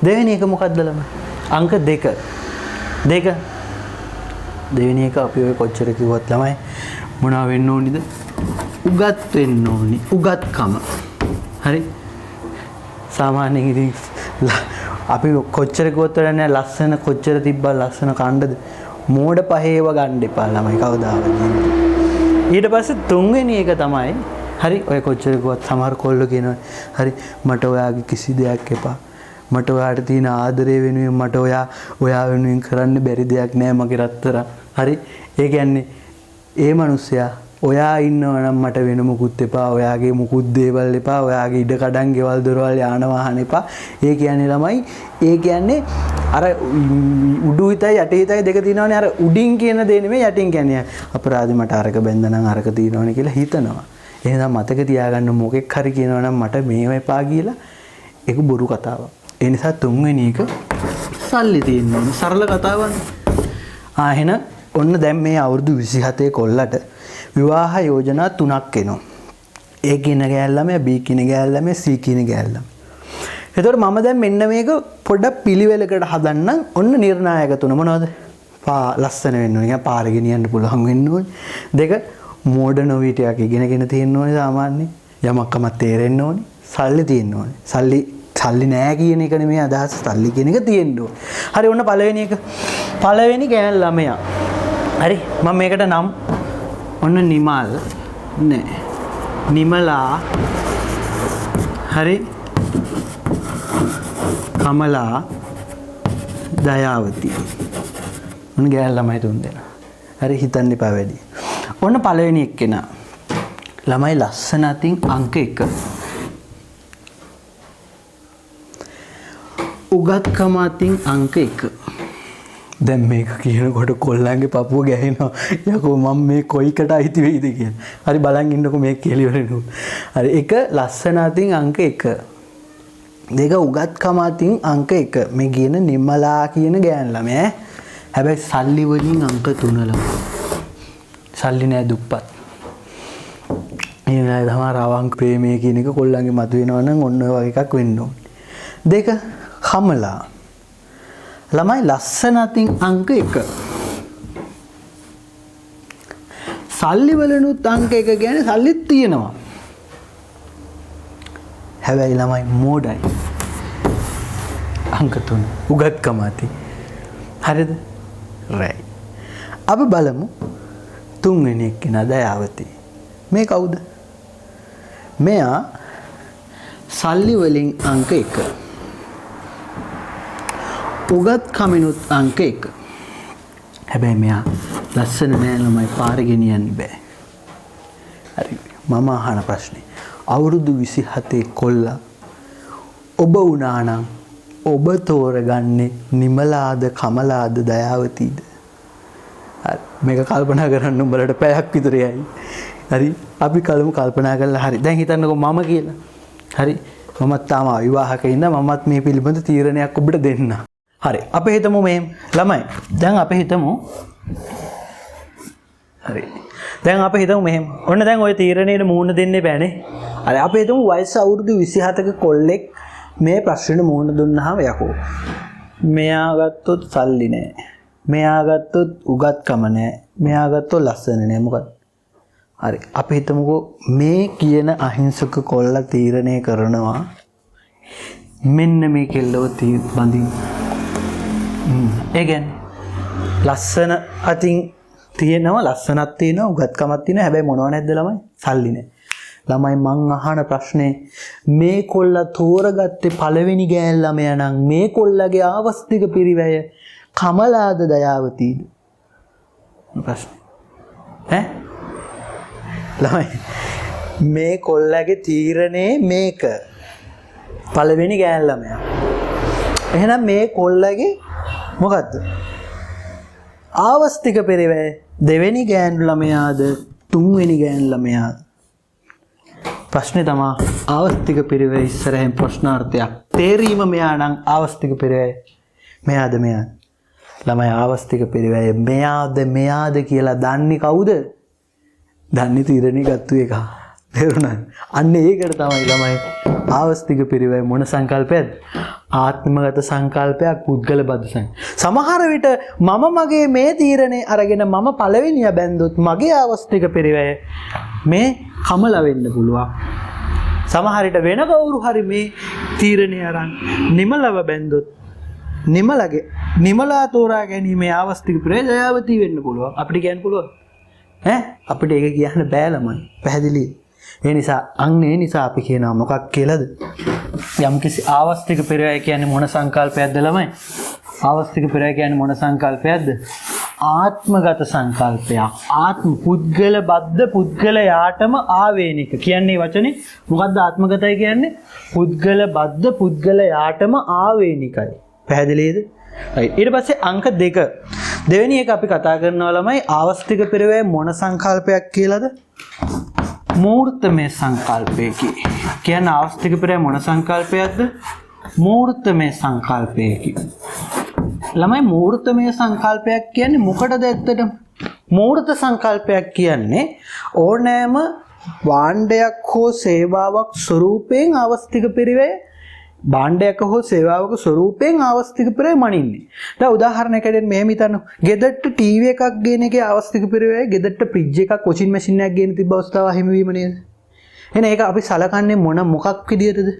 දෙවෙනි එක මොකක්ද ළමයි? අංක 2. දෙවෙනි එක අපි ඔය කොච්චර කිව්වත් ළමයි මොනවා වෙන්න ඕනිද? උගත් වෙන්න ඕනි. උගත්කම. හරි? සාමාන්‍යයෙන් ඉතින් අපි කොච්චර කිව්වත් නෑ ලස්සන කොච්චර තිබ්බා ලස්සන කණ්ඩද මෝඩ පහේව ගන්න එපා ළමයි කවදාවත්. ඊට පස්සේ තුන්වෙනි එක තමයි හරි ඔය කොච්චර කිව්වත් සමහර කොල්ලෝ කියනවා හරි මට ඔයාගේ කිසි දෙයක් එපා. මට ඔයාට තියෙන ආදරය වෙනුවෙන් මට ඔයා වෙනුවෙන් කරන්න බැරි දෙයක් නෑ මගේ රත්තරන්. හරි? ඒ කියන්නේ ඒ මිනිස්සයා ඔයා ඉන්නවා නම් මට වෙන මුකුත් එපා. ඔයාගේ මුකුත් දේවල් එපා. ඔයාගේ ඉඩ කඩන් ගෙවල් දොරවල් යාන වාහන එපා. ඒ කියන්නේ ළමයි ඒ කියන්නේ අර උඩු හිතයි යට හිතයි දෙක තියෙනවානේ. අර උඩින් කියන දේ නෙමෙයි යටින් කියන්නේ. අපරාධි මට අරක බැඳනනම් අරක තියෙනවනේ කියලා හිතනවා. එහෙනම් මතක තියාගන්න මොකෙක් හරි කියනවා නම් මට මේව එපා කියලා ඒක බොරු කතාවක්. ඒ නිසා තුන්වෙනි එක සල්ලි තියෙන්න ඕනේ. සරල කතාවක්. එහෙනම් ඔන්න දැන් මේ අවුරුදු 27 කොල්ලට විවාහ යෝජනා 3ක් එනවා. A කියන ගෑල් ළමයා, B කියන ගෑල් ළමයා, C කියන ගෑල් ළමයා. එතකොට මම දැන් මෙන්න මේක පොඩ්ඩක් පිළිවෙලකට හදන්න ඔන්න නිර්ණායක තුන මොනවද? ලස්සන වෙන්න ඕනේ. පාර ගෙනියන්න පුළුවන් වෙන්න ඕනේ. දෙක මෝඩර්න් නොවිටියක් ඉගෙනගෙන තියෙන්න ඕනේ සාමාන්‍යයෙන්. යමක්කම තේරෙන්න ඕනේ. සල්ලි තියෙන්න ඕනේ. සල්ලි නෑ කියන එක නෙමෙයි අදහස. සල්ලි කියන එක තියෙන්න ඕනේ. හරි ඔන්න පළවෙනි එක. පළවෙනි ගෑන් ළමයා. හරි මම මේකට නම් ඔන්න නිමල් නෑ. නිමලා හරි කමලා දයාවති ඔන්න ගෑල් ළමයි තුන් දෙනා. හරි හිතන්න එපා වැඩි. ඔන්න පළවෙනි එක්කෙනා. ළමයි ලස්සන අතින් අංක 1. උගත්කම අතින් අංක 1. දැන් මේක කියනකොට කොල්ලන්ගේ පපුව ගැහෙනවා. යකෝ මම මේ කොයිකට අයිති වෙයිද කියලා. හරි බලන් ඉන්නකො මේක කියලා ඉවරෙනු. හරි එක ලස්සන අතින් අංක 1. දෙක උගත්කම අතින් අංක 1. මේ කියන නිමලා කියන ගෑන් ළමයා. හැබැයි සල්ලි වලින් අංක 3 ළමයි. සල්ලි නෑ දුප්පත්. මේ තමයි රවංක ප්‍රේමය කියන එක කොල්ලන්ගේ මතුවෙනවා නම් ඔන්න ඔය වගේ එකක් වෙන්න ඕනේ. දෙක කමලා ළමයි ලස්සන අතින් අංක 1. සල්ලි වලනුත් අංක 1 කියන්නේ සල්ලිත් තියෙනවා. හැබැයි ළමයි මෝඩයි. අංක 3 උගත්කම ඇති. හරිද? right. අපි බලමු තුන්වෙනි එක්කෙනා දයාවති. මේ කවුද? මෙයා සල්ලි වලින් අංක 1. උගත්කමිනුත් අංක 1. හැබැයි මෙයා ලස්සන නෑ ළමයි පාර ගෙනියන්න බෑ. හරි මම අහන ප්‍රශ්නේ අවුරුදු 27 කොල්ලා ඔබ වුණා නම් ඔබ තෝරගන්නේ නිමලාද කමලාද දයාවතිද? හරි මේක කල්පනා කරන්න උඹලට පැයක් විතර යයි. හරි අපි කල්පනා කරලා හරි දැන් හිතන්නකෝ මම කියලා. හරි මමත් තාම විවාහක ඉන්න මමත් මේ පිළිබඳ තීරණයක් ඔබට දෙන්න. හරි අපි හිතමු මේ ළමයි දැන් අපි හිතමු හරි දැන් අපි හිතමු මෙහෙම ඔන්න දැන් ওই තීරණයට මූණ දෙන්න බෑනේ. හරි අපි හිතමු වයස අවුරුදු 27ක කොල්ලෙක් මේ ප්‍රශ්නෙට මූණ දුන්නාම යකෝ මෙයා ගත්තොත් සල්ලි නෑ. මෙයා ගත්තොත් උගත්කම නෑ. මෙයා ගත්තොත් ලස්සන නෑ. මොකද? හරි අපි හිතමුකෝ මේ කියන අහිංසක කොල්ල තීරණය කරනවා මෙන්න මේ කෙල්ලව බඳින්න. ඒ කියන්නේ ලස්සන අතින් තියෙනවා ලස්සනක් තියෙනවා උගත්කමක් තියෙනවා හැබැයි මොනව නැද්ද ළමයි? සල්ලි නෑ. ළමයි මං අහන ප්‍රශ්නේ මේ කොල්ල තෝරගත්තේ පළවෙනි ගෑන් ළමයා නම් මේ කොල්ලගේ ආවස්තික පිරිවැය කමලාද දයාවතිද? ප්‍රශ්නේ ළමයි මේ කොල්ලගේ තීරණේ මේක පළවෙනි ගෑන් ළමයා. එහෙනම් මේ කොල්ලගේ මොකද්ද? ආවස්තික පෙරවැය දෙවෙනි ගෑන් ළමයාද තුන්වෙනි ගෑන් ළමයාද? ප්‍රශ්නේ තමයි ආවස්තික පෙරවැය ඉස්සරහින් ප්‍රශ්නාර්ථයක්. තේරීම මෙයා නම් ආවස්තික පෙරවැය මෙයාද මෙයාද? ළමයි ආවස්තික පෙරවැය මෙයාද කියලා දන්නේ කවුද? දන්නේ තීරණේ ගත්තු එක. තේරුණාද? අන්න ඒකට තමයි ළමයි ආවස්තික පෙරවැය මොන සංකල්පයක්ද? ආත්මගත සංකල්පයක් පුද්ගල බද්ධ සංකල්ප. සමහර විට මම මගේ මේ තීරණේ අරගෙන මම පළවෙනිය බැන්දොත් මගේ ආවස්තික පෙරවැය මේ කමල වෙන්න පුළුවන්. සමහර විට වෙන කවුරු හරි මේ තීරණේ අරන් නිමලව බැන්දොත් නිමලා තෝරා ගැනීමේ ආවස්තික පෙරවැය දයාවති වෙන්න පුළුවන්. අපිට කියන්න පුළුවන්. අපිට ඒක කියන්න බෑ ළමයි. පැහැදිලි? ඒ නිසා අපි කියනවා මොකක් කියලාද? යම්කිසි ආවස්තික පෙරවැය කියන්නේ මොන සංකල්පයක්ද ළමයි? ආවස්තික පෙරවැය කියන්නේ මොන සංකල්පයක්ද? ආත්මගත සංකල්පයක්. පුද්ගල බද්ධ පුද්ගලයාටම ආවේනික. කියන්නේ වචනේ මොකද්ද ආත්මගතයි කියන්නේ? පුද්ගල බද්ධ පුද්ගලයාටම ආවේනිකයි. පැහැදිලිද? ඊට පස්සේ අංක 2. දෙවෙනි එක අපි කතා කරනවා ළමයි ආවස්තික පෙරවැය මොන සංකල්පයක් කියලාද? මූර්තමය සංකල්පයකි. කියන්නේ ආවස්තික පෙරවැය මොන සංකල්පයක්ද? මූර්තමය සංකල්පයකි. ළමයි මූර්තමය සංකල්පයක් කියන්නේ මොකටද ඇත්තටම? මූර්ත සංකල්පයක් කියන්නේ ඕනෑම වාණ්ඩයක් හෝ සේවාවක් ස්වරූපයෙන් ආවස්තික පෙරවැය භාණ්ඩයක හෝ සේවාවක ස්වරූපයෙන් ආවස්තික පිරවැය මනින්නේ. දැන් උදාහරණයකට මෙහෙම හිතන්න. ගෙදරට ටීවී එකක් ගේන එකේ ආවස්තික පිරවැය ගෙදරට ෆ්‍රිජ් එකක් වොෂින් මැෂින් එකක් ගේන තිබ්බ අවස්ථාව හිමිවීම නේද? එහෙනම් ඒක අපි සලකන්නේ මොකක් විදියටද?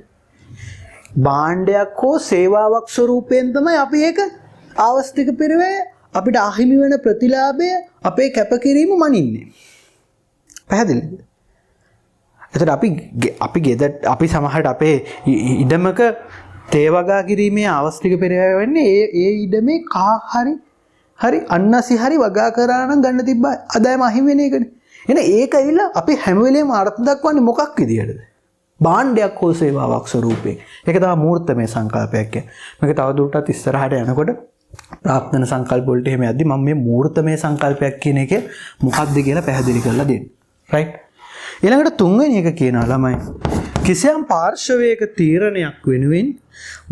භාණ්ඩයක් හෝ සේවාවක් ස්වරූපයෙන් තමයි අපි ඒක ආවස්තික පිරවැය අපිට අහිමි වෙන ප්‍රතිලාභය අපේ කැපකිරීම මනින්නේ. පැහැදිලිද? එතකොට අපි ගෙදර අපි සමහරට අපේ ඉඩමක තේ වගා කිරීමේ ආවස්තික පෙරහැර වෙන්නේ ඒ ඉඩමේ හරි අන්නසි හරි වගා කරා නම් ගන්න තිබ්බ අදායම අහිමි වෙන එකනේ. එහෙනම් ඒක ඇවිල්ලා අපි හැම වෙලේම අර්ථ දක්වන්නේ මොකක් විදියටද? භාණ්ඩයක් හෝ සේවාවක් ස්වරූපයෙන්. ඒක තමයි මූර්තමය සංකල්පයක් කියන්නේ. මේක තවදුරටත් ඉස්සරහට යනකොට ප්‍රාර්ථන සංකල්ප වලට එහෙම යද්දි මම මේ මූර්තමය සංකල්පයක් කියන එකේ මොකක්ද කියලා පැහැදිලි කරලා දෙන්න. right? ඊළඟට තුන්වෙනි එක කියනවා ළමයි කිසියම් පාර්ශවයක තීරණයක් වෙනුවෙන්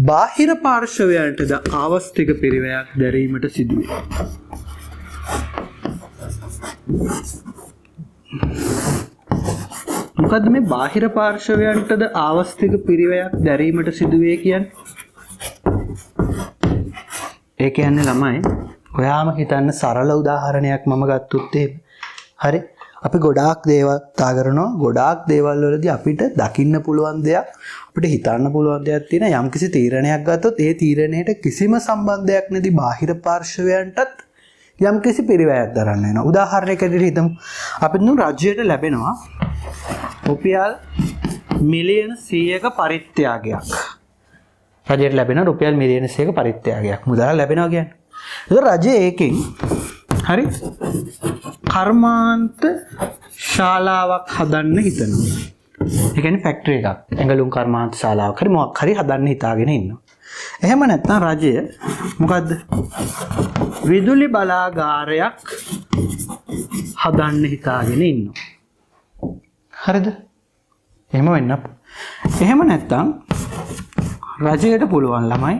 බාහිර පාර්ශවයන්ටද ආවස්තික පිරිවැයක් දැරීමට සිදුවේ. මොකද්ද මේ බාහිර පාර්ශවයන්ටද ආවස්තික පිරිවැයක් දැරීමට සිදුවේ කියන්නේ? ඒ කියන්නේ ළමයි ඔයාම හිතන්න සරල උදාහරණයක් මම ගත්තොත් හරි අපි ගොඩාක් දේවල් කතා කරනවා ගොඩාක් දේවල් වලදී අපිට දකින්න පුළුවන් දෙයක් අපිට හිතන්න පුළුවන් දෙයක් තියෙන යම්කිසි තීරණයක් ගත්තොත් ඒ තීරණයට කිසිම සම්බන්ධයක් නැති බාහිර පාර්ශවයන්ටත් යම්කිසි පිරිවැයක් දරන්න වෙනවා. උදාහරණයකට හිතමු අපිට රජයට ලැබෙනවා රුපියල් මිලියන 100ක පරිත්‍යාගයක්. රජයට ලැබෙන රුපියල් මිලියන 100ක පරිත්‍යාගයක් මුදල් ලැබෙනවා කියන්නේ. ඒක රජය ඒකෙන් හරි කර්මාන්ත ශාලාවක් හදන්න හිතනවා. ඒ කියන්නේ ෆැක්ටරි එකක්. ඇඟලුම් කර්මාන්ත ශාලාවක් හරි මොකක් හරි හදන්න හිතාගෙන ඉන්නවා. එහෙම නැත්නම් රජය මොකද්ද? විදුලි බලාගාරයක් හදන්න හිතාගෙන ඉන්නවා. හරිද? එහෙම වෙන්න. එහෙම නැත්නම් රජයට පුළුවන් ළමයි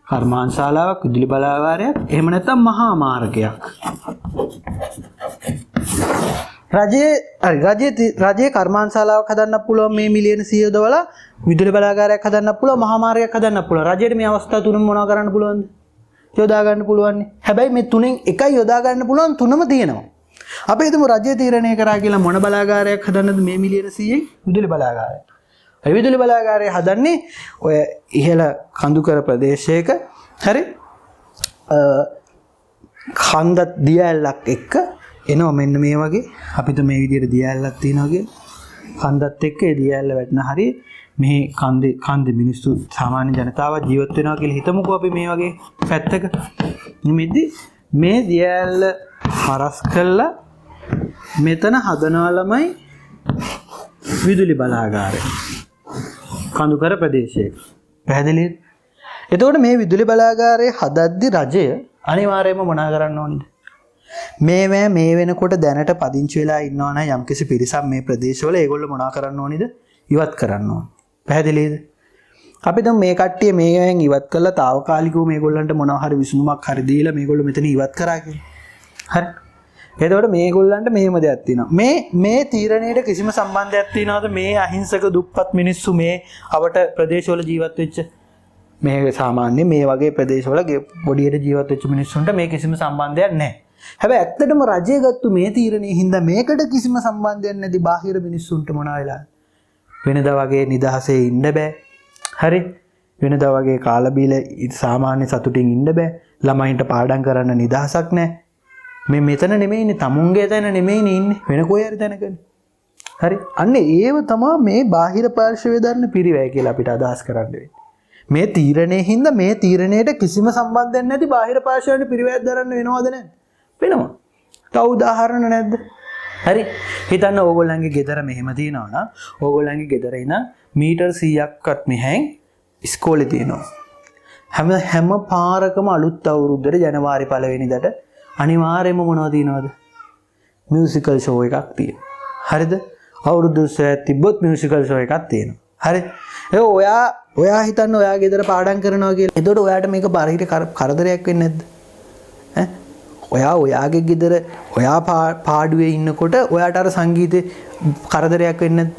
කර්මාන්ත ශාලාවක් විදුලි බලාගාරයක් එහෙම නැත්නම් මහා මාර්ගයක්. රජයේ කර්මාන්ත ශාලාවක් හදන්න පුළුවන් මේ මිලියන 100 දවලා විදුලි බලාගාරයක් හදන්න පුළුවන් මහා මාර්ගයක් හදන්න පුළුවන්. රජයට මේ අවස්ථා තුනම මොනවා කරන්න පුළුවන්ද? යොදා ගන්න පුළුවන්. හැබැයි මේ තුනෙන් එකයි යොදා ගන්න පුළුවන් තුනම තියෙනවා. අපි හිතමු රජය තීරණය කරා කියලා මොන බලාගාරයක් හදන්නද මේ මිලියන 100න් විදුලි බලාගාරයක්. ඒ විදුලි බලාගාරය හදන්නේ ඔය ඉහළ කඳුකර ප්‍රදේශයක හරි කන්ද දියැලක් එක්ක එනවා මෙන්න මේ වගේ අපිට මේ විදිහට දියැලක් තියෙනවා කියලා කන්දත් එක්ක ඒ දියැල වැටෙන හරිය මේ කන්දේ මිනිස්සු සාමාන්‍ය ජනතාව ජීවත් වෙනවා කියලා හිතමුකෝ අපි මේ වගේ පැත්තක මෙදි මේ දියැල හරස් කළා මෙතන හදනවා ළමයි විදුලි බලාගාරය කඳුකර ප්‍රදේශයක. පැහැදිලිද? එතකොට මේ විදුලි බලාගාරය හදද්දි රජය අනිවාර්යයෙන්ම මොනා කරන්න ඕනද? මේ වෙනකොට දැනට පදිංචි වෙලා ඉන්නවා නම් යම්කිසි පිරිසක් මේ ප්‍රදේශවල ඒගොල්ලෝ මොනා කරන්න ඕනද? ඉවත් කරන්න ඕන. පැහැදිලිද? අපි දැන් මේ කට්ටිය මේවෙන් ඉවත් කළා తాවකාලිකව මේගොල්ලන්ට මොනවා හරි විසඳුමක් හරි දීලා මේගොල්ලෝ මෙතන ඉවත් කරා කියලා. හරි. එතකොට මේගොල්ලන්ට මෙහෙම දෙයක් තියෙනවා. මේ තීරණයට කිසිම සම්බන්ධයක් තියනවද මේ අහිංසක දුප්පත් මිනිස්සු මේ අවට ප්‍රදේශවල ජීවත් වෙච්ච මේ සාමාන්‍ය මේ වගේ ප්‍රදේශවල පොඩියට ජීවත් වෙච්ච මිනිස්සුන්ට මේ කිසිම සම්බන්ධයක් නැහැ. හැබැයි ඇත්තටම රජය ගත්තු මේ තීරණේ හින්දා මේකට කිසිම සම්බන්ධයක් නැති බාහිර මිනිස්සුන්ට මොනවා වෙලා වෙනදා වගේ නිදහසේ ඉන්න බෑ. හරි. වෙනදා වගේ කාලා බීලා සාමාන්‍ය සතුටින් ඉන්න බෑ. ළමයින්ට පාඩම් කරන්න නිදහසක් නැහැ. මේ මෙතන නෙමෙයිනේ තමුන්ගේ තැන නෙමෙයිනේ ඉන්නේ වෙන කොහේ හරි තැනකනේ. හරි. අන්න ඒව තමයි මේ බාහිර පාර්ශවය දරන පිරිවැය කියලා අපිට අදහස් කරන්න වෙන්නේ. මේ තීරණේ හින්දා මේ තීරණයට කිසිම සම්බන්ධයක් නැති බාහිර පාර්ශවයට පිරිවැයක් දරන්න වෙනවද නැද්ද? වෙනවා. තව උදාහරණ නැද්ද? හරි. හිතන්න ඕගොල්ලන්ගේ ගෙදර මෙහෙම තියනවා නම් ඕගොල්ලන්ගේ ගෙදර ඉන්න මීටර් 100ක්වත් මෙහෙන් ඉස්කෝලේ තියෙනවා. හැම පාරකම අලුත් අවුරුද්දට ජනවාරි 1 වෙනිදාට අනිවාර්යයෙන්ම මොනවද තියෙනවද? මියුසිකල් ෂෝ එකක් තියෙනවා. හරිද? අවුරුදු 30ක් තිබ්බොත් මියුසිකල් ෂෝ එකක් තියෙනවා. හරි. ඒ ඔයා හිතන්න ඔයා ගෙදර පාඩම් කරනවා කියලා. එතකොට ඔයාට මේක බාහිර කරදරයක් වෙන්නේ නැද්ද? ඔයාගේ ගෙදර ඔයා පාඩුවේ ඉන්නකොට ඔයාට අර සංගීතේ කරදරයක් වෙන්නේ නැද්ද?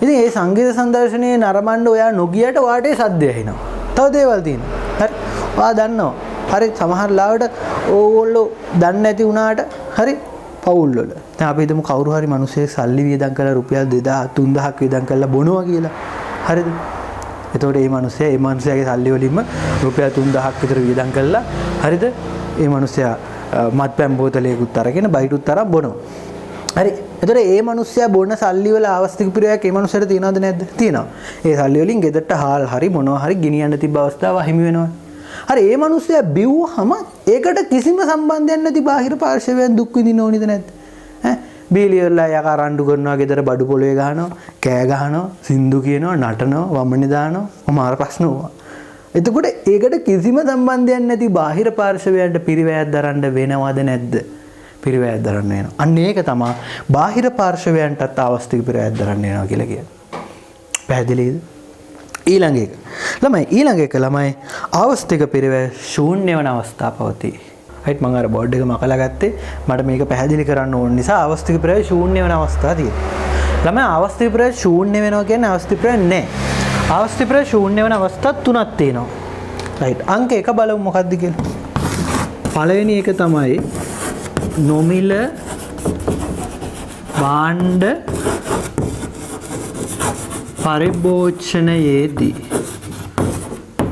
ඉතින් ඒ සංගීත සංදර්ශනයේ නරඹන්න ඔයා නොගියට ඔයාට ඒ සද්දය ඇහෙනවා. තව දේවල් තියෙනවා. හරි. ඔයා දන්නවා. හරි සමහර ලාවට ඕගොල්ලෝ දන්නේ නැති වුණාට හරි පවුල් වල. දැන් අපි හිතමු කවුරු හරි මිනිහෙක් සල්ලි වියදම් කරලා රුපියල් 2000 3000ක් වියදම් කරලා බොනවා කියලා. හරිද? එතකොට මේ මිනිහයාගේ සල්ලි වලින්ම රුපියල් 3000ක් විතර වියදම් කළා. හරිද? මේ මිනිහයා මත්පැන් බෝතලයකුත් අරගෙන බයිටුත් අරන් බොනවා. හරි. එතකොට මේ මිනිහයා බොන සල්ලි වල ආවස්තික පිරයක් මේ මිනිහට තියනවද නැද්ද? තියෙනවා. ඒ සල්ලි වලින් ගෙදරට හාල් හරි මොනවා හරි ගෙනියන්න තිබ්බ අවස්ථාව හිමි වෙනවා. හරි මේ මිනිහයා බිව්වහම ඒකට කිසිම සම්බන්ධයක් නැති බාහිර පාර්ශවයන් දුක් විඳින්න ඕනිද නැද්ද? ඈ බීලියර්ලා යකා රණ්ඩු කරනවා ගෙදර බඩු පොලේ ගහනවා කෑ ගහනවා සින්දු කියනවා නටනවා වමනේ දානවා මාර ප්‍රශ්න ඕවා. එතකොට ඒකට කිසිම සම්බන්ධයක් නැති බාහිර පාර්ශවයන්ට පිරිවැයක් දරන්න වෙනවද නැද්ද? පිරිවැයක් දරන්න වෙනවා. අන්න ඒක තමයි බාහිර පාර්ශවයන්ටත් අවස්ථික පිරිවැයක් දරන්න වෙනවා කියලා කියන්නේ. පැහැදිලිද? ඊළඟ එක ළමයි අවස්ථික පිරිවැය ශූන්‍ය වන අවස්ථා පවතී. right මම අර බෝඩ් එක මකලා ගත්තේ මට මේක පැහැදිලි කරන්න ඕන නිසා අවස්ථික පිරිවැය ශූන්‍ය වන අවස්ථා තියෙනවා. ළමයි අවස්ථික පිරිවැය ශූන්‍ය වෙනවා කියන්නේ අවස්ථික පිරිවැය නැහැ. අවස්ථික පිරිවැය ශූන්‍ය වෙන අවස්ථා තුනක් තියෙනවා. right අංක 1 බලමු මොකක්ද කියලා. පළවෙනි එක තමයි නොමිල භාණ්ඩ පරිභෝජනයේදී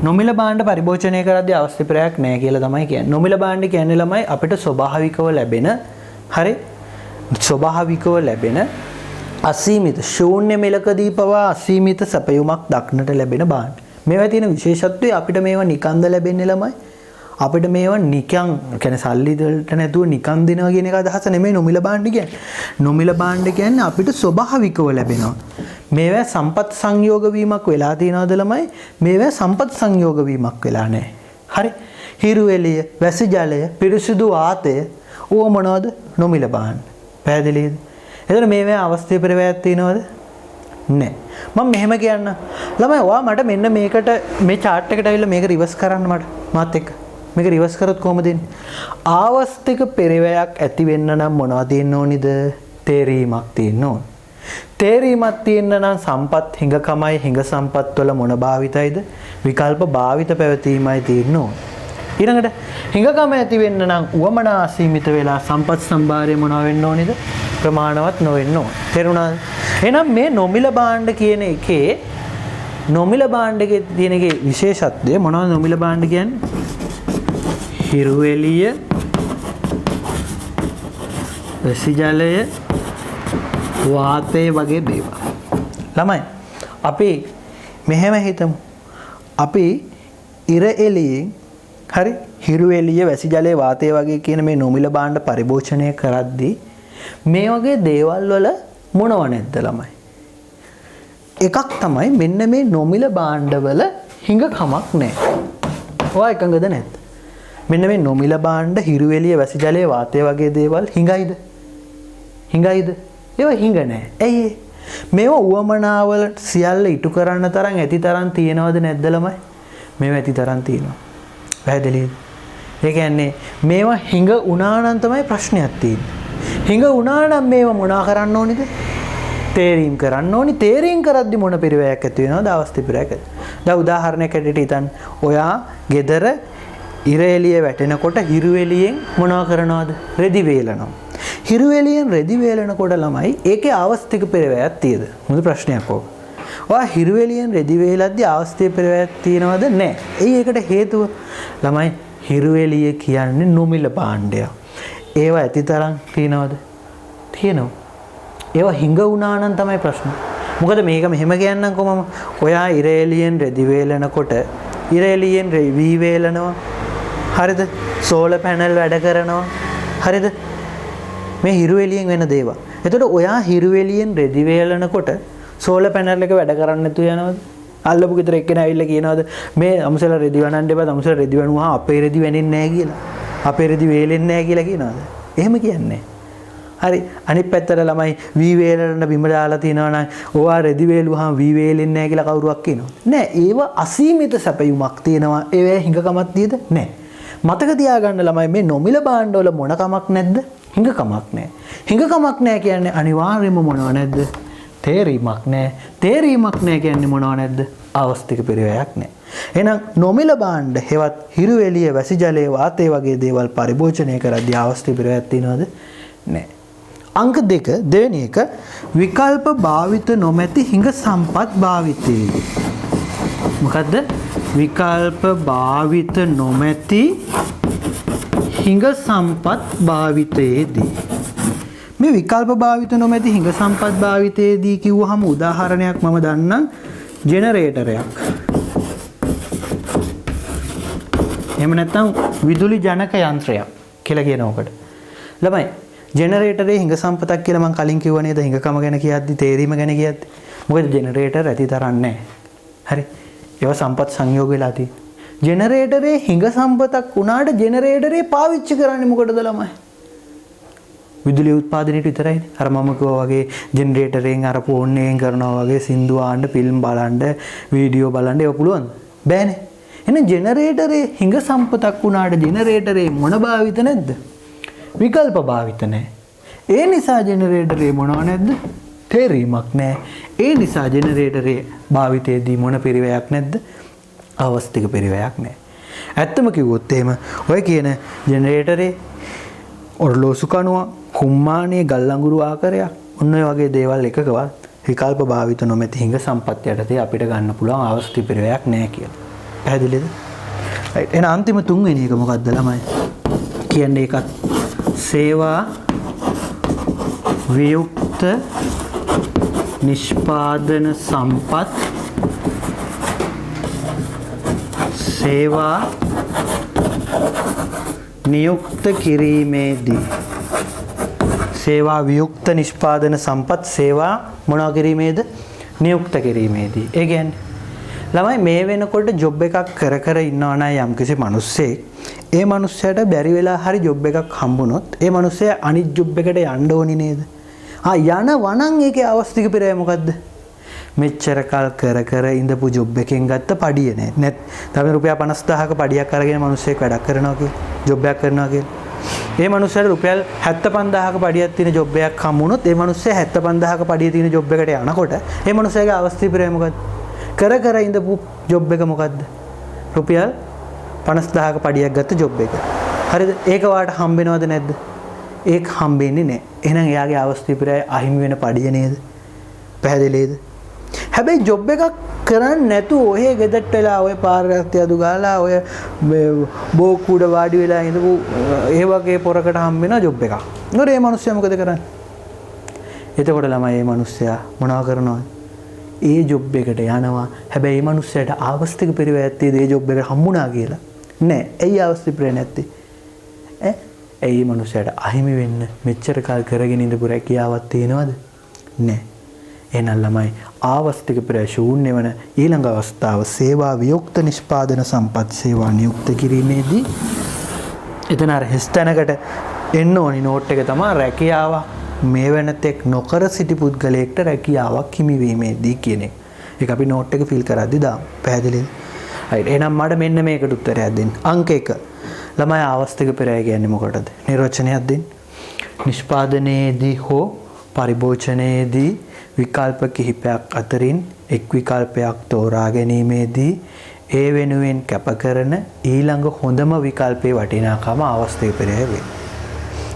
නොමිල භාණ්ඩ පරිභෝජනය කරද්දී අවස්ථික ප්‍රයක් නැහැ කියලා තමයි කියන්නේ. නොමිල භාණ්ඩ කියන්නේ ළමයි අපිට ස්වභාවිකව ලැබෙන හරි ස්වභාවිකව ලැබෙන අසීමිත ශූන්‍ය මිලකදී පවා අසීමිත සැපයුමක් දක්නට ලැබෙන භාණ්ඩ. මේවා තියෙන විශේෂත්වය අපිට මේවා නිකන්ද ලැබෙන්නේ ළමයි. අපිට මේවා නිකන් කියන්නේ සල්ලි වලට නැතුව නිකන් දෙනවා කියන එක අදහස නෙමෙයි නොමිල භාණ්ඩ කියන්නේ. නොමිල භාණ්ඩ කියන්නේ අපිට ස්වභාවිකව ලැබෙනවා. මේවා සම්පත් සංයෝග වීමක් වෙලා තියෙනවද ළමයි? මේවා සම්පත් සංයෝග වීමක් වෙලා නැහැ. හරි. හිරු එළිය, වැසි ජලය, පිරිසිදු වාතය ඕව මොනවද? නොමිල භාණ්ඩ. පැහැදිලිද? එතන මේවා අවස්ථීය පරිවැයක් තියෙනවද? නැහැ. මම මෙහෙම කියන්න. ළමයි ඔයා මට මෙන්න මේකට මේ chart එකට ඇවිල්ලා මේක රිවර්ස් කරන්න මාත් එක්ක. මේක රිවර්ස් කරොත් කොහොමද එන්නේ? ආවස්තික පරිවැයක් ඇති වෙන්න නම් මොනවද තියෙන්න ඕනිද? තේරීමක් තියෙන්න ඕන. තේරීමක් තියෙන්න නම් සම්පත් හිඟකමයි හිඟ සම්පත් වල මොන භාවිතයිද? විකල්ප භාවිත පැවතීමයි තියෙන්න ඕන. ඊළඟට හිඟකම ඇති වෙන්න නම් උවමනා අසීමිත වෙලා සම්පත් සම්භාරය මොනවා වෙන්න ඕනේද? ප්‍රමාණවත් නොවෙන්න ඕන. තේරුණාද? එහෙනම් මේ නොමිල භාණ්ඩ කියන එකේ නොමිල භාණ්ඩකේ තියෙන එකේ විශේෂත්වය මොනවද නොමිල භාණ්ඩ කියන්නේ? හිරු එළිය, වැසි ජලය, වාතය වගේ දේවල්. ළමයි අපි මෙහෙම හිතමු. අපි ඉර එළියෙන් හරි හිරු එළිය, වැසි ජලය, වාතය වගේ කියන මේ නොමිල භාණ්ඩ පරිභෝජනය කරද්දී මේ වගේ දේවල් වල මොනව නැද්ද ළමයි? එකක් තමයි මෙන්න මේ නොමිල භාණ්ඩවල හිඟකමක් නැහැ. ඔයා එකඟද නැද්ද? මෙන්න මේ නොමිල භාණ්ඩ හිරු එළිය, වැසි ජලය, වාතය වගේ දේවල් හිඟයිද? හිඟයිද? ඒවා හිඟ නැහැ. ඇයි ඒ? මේවා උවමනාවල සියල්ල ඉටු කරන්න තරම් ඇති තරම් තියනවද නැද්ද ළමයි? මේවා ඇති තරම් තියෙනවා. පැහැදිලිද? ඒ කියන්නේ මේවා හිඟ වුණා නම් තමයි ප්‍රශ්නයක් තියෙන්නේ. හිඟ වුණා නම් මේවා මොනා කරන්න ඕනිද? තේරීම් කරන්න ඕනි. තේරීම් කරද්දි මොන පරිවැයක් ඇති වෙනවද? අවස්ථි පරිවැයක් ඇති. දැන් උදාහරණයක් ඇටියට හිතන්න. ඔයා ගෙදර ඉර එළිය වැටෙනකොට හිරු එළියෙන් මොනවා කරනවද? රෙදි වේලනවා. හිරු එළියෙන් රෙදි වේලනකොට ළමයි ඒකේ ආවස්තික පරිවැයක් තියෙද? මොකද ප්‍රශ්නයක් ඕක. ඔයා හිරු එළියෙන් රෙදි වේලද්දී ආවස්තික පරිවැයක් තියෙනවද? නැහැ. ඒකට හේතුව ළමයි හිරු එළිය කියන්නේ නොමිල භාණ්ඩයක්. ඒවා ඇතිතරම් තියනවද? තියෙනවා. ඒවා හිඟ වුණා නම් තමයි ප්‍රශ්නේ. මොකද මේක මෙහෙම කියන්නම්කො මම. ඔයා ඉර එළියෙන් රෙදි වේලනකොට ඉර එළියෙන් රෙවි වේලනවා. හරිද? සෝලර් පැනල් වැඩ කරනවා. හරිද? මේ හිරු එළියෙන් වෙන දේවල්. එතකොට ඔයා හිරු එළියෙන් රෙදි වේලනකොට සෝලර් පැනල් එක වැඩ කරන්නේ නැතුව යනවද? අල්ලපු ගෙදර එක්කෙනා ඇවිල්ලා කියනවද මේ අමුසල රෙදි වනන්න එපා අමුසල රෙදි වනුවා අපේ රෙදි වෙන්නේ නැහැ කියලා. අපේ රෙදි වේලෙන්නේ නැහැ කියලා කියනවද? එහෙම කියන්නේ. හරි අනිත් පැත්තට ළමයි වී වේලන බිම දාලා තියනවා නම් ඕවා රෙදි වේලුවාම වී වේලෙන්නේ නැහැ කියලා කවුරුවක් කියනවද? නෑ ඒව අසීමිත සැපයුමක් තියෙනවා. ඒවේ හිඟකමක් තියද? නෑ. මතක තියාගන්න ළමයි මේ නොමිල භාණ්ඩ වල මොන කමක් නැද්ද? හිඟකමක් නැහැ. හිඟකමක් නැහැ කියන්නේ අනිවාර්යයෙන්ම මොනව නැද්ද? තේරීමක් නැහැ. තේරීමක් නැහැ කියන්නේ මොනව නැද්ද? ආවස්තික පිරිවැයක් නැහැ. එහෙනම් නොමිල භාණ්ඩ හෙවත් හිරු එළිය වැසි ජලයේ වාතය වගේ දේවල් පරිභෝජනය කරද්දී ආවස්තික පිරිවැයක් තියනවද? නැහැ. අංක 2 දෙවෙනි එක විකල්ප භාවිත නොමැති හිඟ සම්පත් භාවිතයේදී. මොකද්ද? විකල්ප භාවිත නොමැති හිඟ සම්පත් භාවිතයේදී. මේ විකල්ප භාවිත නොමැති හිඟ සම්පත් භාවිතයේදී කිව්වහම උදාහරණයක් මම දන්නම් ජෙනරේටරයක්. එහෙම නැත්නම් විදුලි ජනක යන්ත්‍රයක් කියලා කියනකොට. ළමයි ජෙනරේටරේ හිඟ සම්පතක් කියලා මම කලින් කිව්වා නේද? හිඟකම ගැන කියද්දි තේරීම ගැන කියද්දි. මොකද ජෙනරේටර් ඇති තරම් නැහැ. හරි. ඒවා සම්පත් සංයෝග වෙලා තියෙනවා. ජෙනරේටරේ හිඟ සම්පතක් වුණාට ජෙනරේටරේ පාවිච්චි කරන්නේ මොකටද ළමයි? විදුලිය උත්පාදනයට විතරයිනේ. අර මම කිව්වා වගේ ජෙනරේටරෙන් අර ෆෝන් එකෙන් කරනවා වගේ සින්දු ආන්න, ෆිල්ම් බලන්න, වීඩියෝ බලන්න ඒව පුළුවන්ද? බෑනේ. එහෙනම් ජෙනරේටරේ හිඟ සම්පතක් වුණාට ජෙනරේටරේ මොන භාවිත නැද්ද? විකල්ප භාවිත නැහැ. ඒ නිසා ජෙනරේටරේ මොනව නැද්ද? තේරීමක් නැහැ. ඒ නිසා ජෙනරේටරේ භාවිතයේදී මොන පිරිවැයක් නැද්ද? අවස්තික පිරිවැයක් නැහැ. ඇත්තම කිව්වොත් එහෙම ඔය කියන ජෙනරේටරේ ඔරලෝසු කණුව, කුම්මානේ, ගල් අඟුරු ආකාරයක් ඔන්න ඔය වගේ දේවල් එකකවත් විකල්ප භාවිත නොමැති හිඟ සම්පත් යටතේ අපිට ගන්න පුළුවන් අවස්තික පිරිවැයක් නැහැ කියලා. පැහැදිලිද? රයිට්. එහෙනම් අන්තිම තුන්වෙනි එක මොකද්ද ළමයි? කියන්නේ ඒකත් සේවා වියුක්ත නිෂ්පාදන සම්පත් සේවා නියුක්ත කිරීමේදී සේවා වියුක්ත නිෂ්පාදන සම්පත් සේවා මොනවා කිරීමේද? නියුක්ත කිරීමේදී. ඒ කියන්නේ ළමයි මේ වෙනකොට ජොබ් එකක් කර ඉන්නවා නම් යම්කිසි මිනිස්සෙක් ඒ මිනිස්සයාට බැරි වෙලා හරි ජොබ් එකක් හම්බුනොත් ඒ මිනිස්සයා අනිත් ජොබ් එකට යන්න ඕනි නේද? යන වණන් ඒකේ අවස්තික පිරය මොකද්ද? මෙච්චර කල් කර ඉඳපු ජොබ් එකෙන් ගත්ත පඩිය නෑ. නැත් තමයි රුපියල් 50000ක පඩියක් අරගෙන මිනිස්සෙක් වැඩක් කරනවා කියලා ජොබ් එකක් කරනවා කියලා. ඒ මිනිස්සයාට රුපියල් 75000ක පඩියක් තියෙන ජොබ් එකක් හම්බුනොත් ඒ මිනිස්සයා 75000ක පඩිය තියෙන ජොබ් එකට යනකොට ඒ මිනිස්සයාගේ අවස්තික පිරය මොකද්ද? කර ඉඳපු ජොබ් එක මොකද්ද? රුපියල් 50000ක පඩියක් ගත්ත ජොබ් එක. හරිද? ඒක වාට හම්බෙනවද නැද්ද? ඒක හම්බෙන්නේ නැහැ. එහෙනම් එයාගේ අවස්තික පිරය අහිමි වෙන පඩිය නේද? පැහැදිලිද? හැබැයි ජොබ් එකක් කරන්නේ නැතුව ඔය ගෙදරට වෙලා ඔය පාරකට යදු ගාලා ඔය බෝකුඩ වාඩි වෙලා ඉඳපු ඒ වගේ පොරකට හම්බ වෙන ජොබ් එකක්. නේද? මේ මිනිස්සයා මොකද කරන්නේ? එතකොට ළමයි මේ මිනිස්සයා මොනවා කරනවද? ඒ ජොබ් එකට යනවා. හැබැයි මේ මිනිස්සයාට ආවස්තික පිරිවැයක් තියෙද ඒ ජොබ් එකට හම්බුණා කියලා නෑ. ඇයි ආවස්තික පිරිවැය නැත්තේ? ඇයි මේ මිනිස්සයාට අහිමි වෙන්න මෙච්චර කාල කරගෙන ඉඳපු රැකියාවක් තියෙනවද? නෑ. එහෙනම් ළමයි ආවස්තික පිරිවැය ශූන්‍ය වෙන ඊළඟ අවස්ථාව සේවා වියුක්ත නිෂ්පාදන සම්පත් සේවා නියුක්ත කිරීමේදී එතන අර හිස්තැනකට එන්න ඕනි නෝට් එක තමයි රැකියාවක් මේ වෙනතෙක් නොකර සිටි පුද්ගලයෙක්ට රැකියාවක් හිමිවීමේදී කියන එක. ඒක අපි නෝට් එක ෆිල් කරද්දී දාමු. පැහැදිලිද? හරි. එහෙනම් මට මෙන්න මේකට උත්තරයක් දෙන්න. අංක 1. ළමයි ආවස්තික පිරිවැය කියන්නේ මොකටද? නිර්වචනයක් දෙන්න. නිෂ්පාදනයේදී හෝ පරිභෝජනයේදී විකල්ප කිහිපයක් අතරින් එක් විකල්පයක් තෝරා ගැනීමේදී ඒ වෙනුවෙන් කැප කරන ඊළඟ හොඳම විකල්පේ වටිනාකම ආවස්තික පිරිවැය වේ.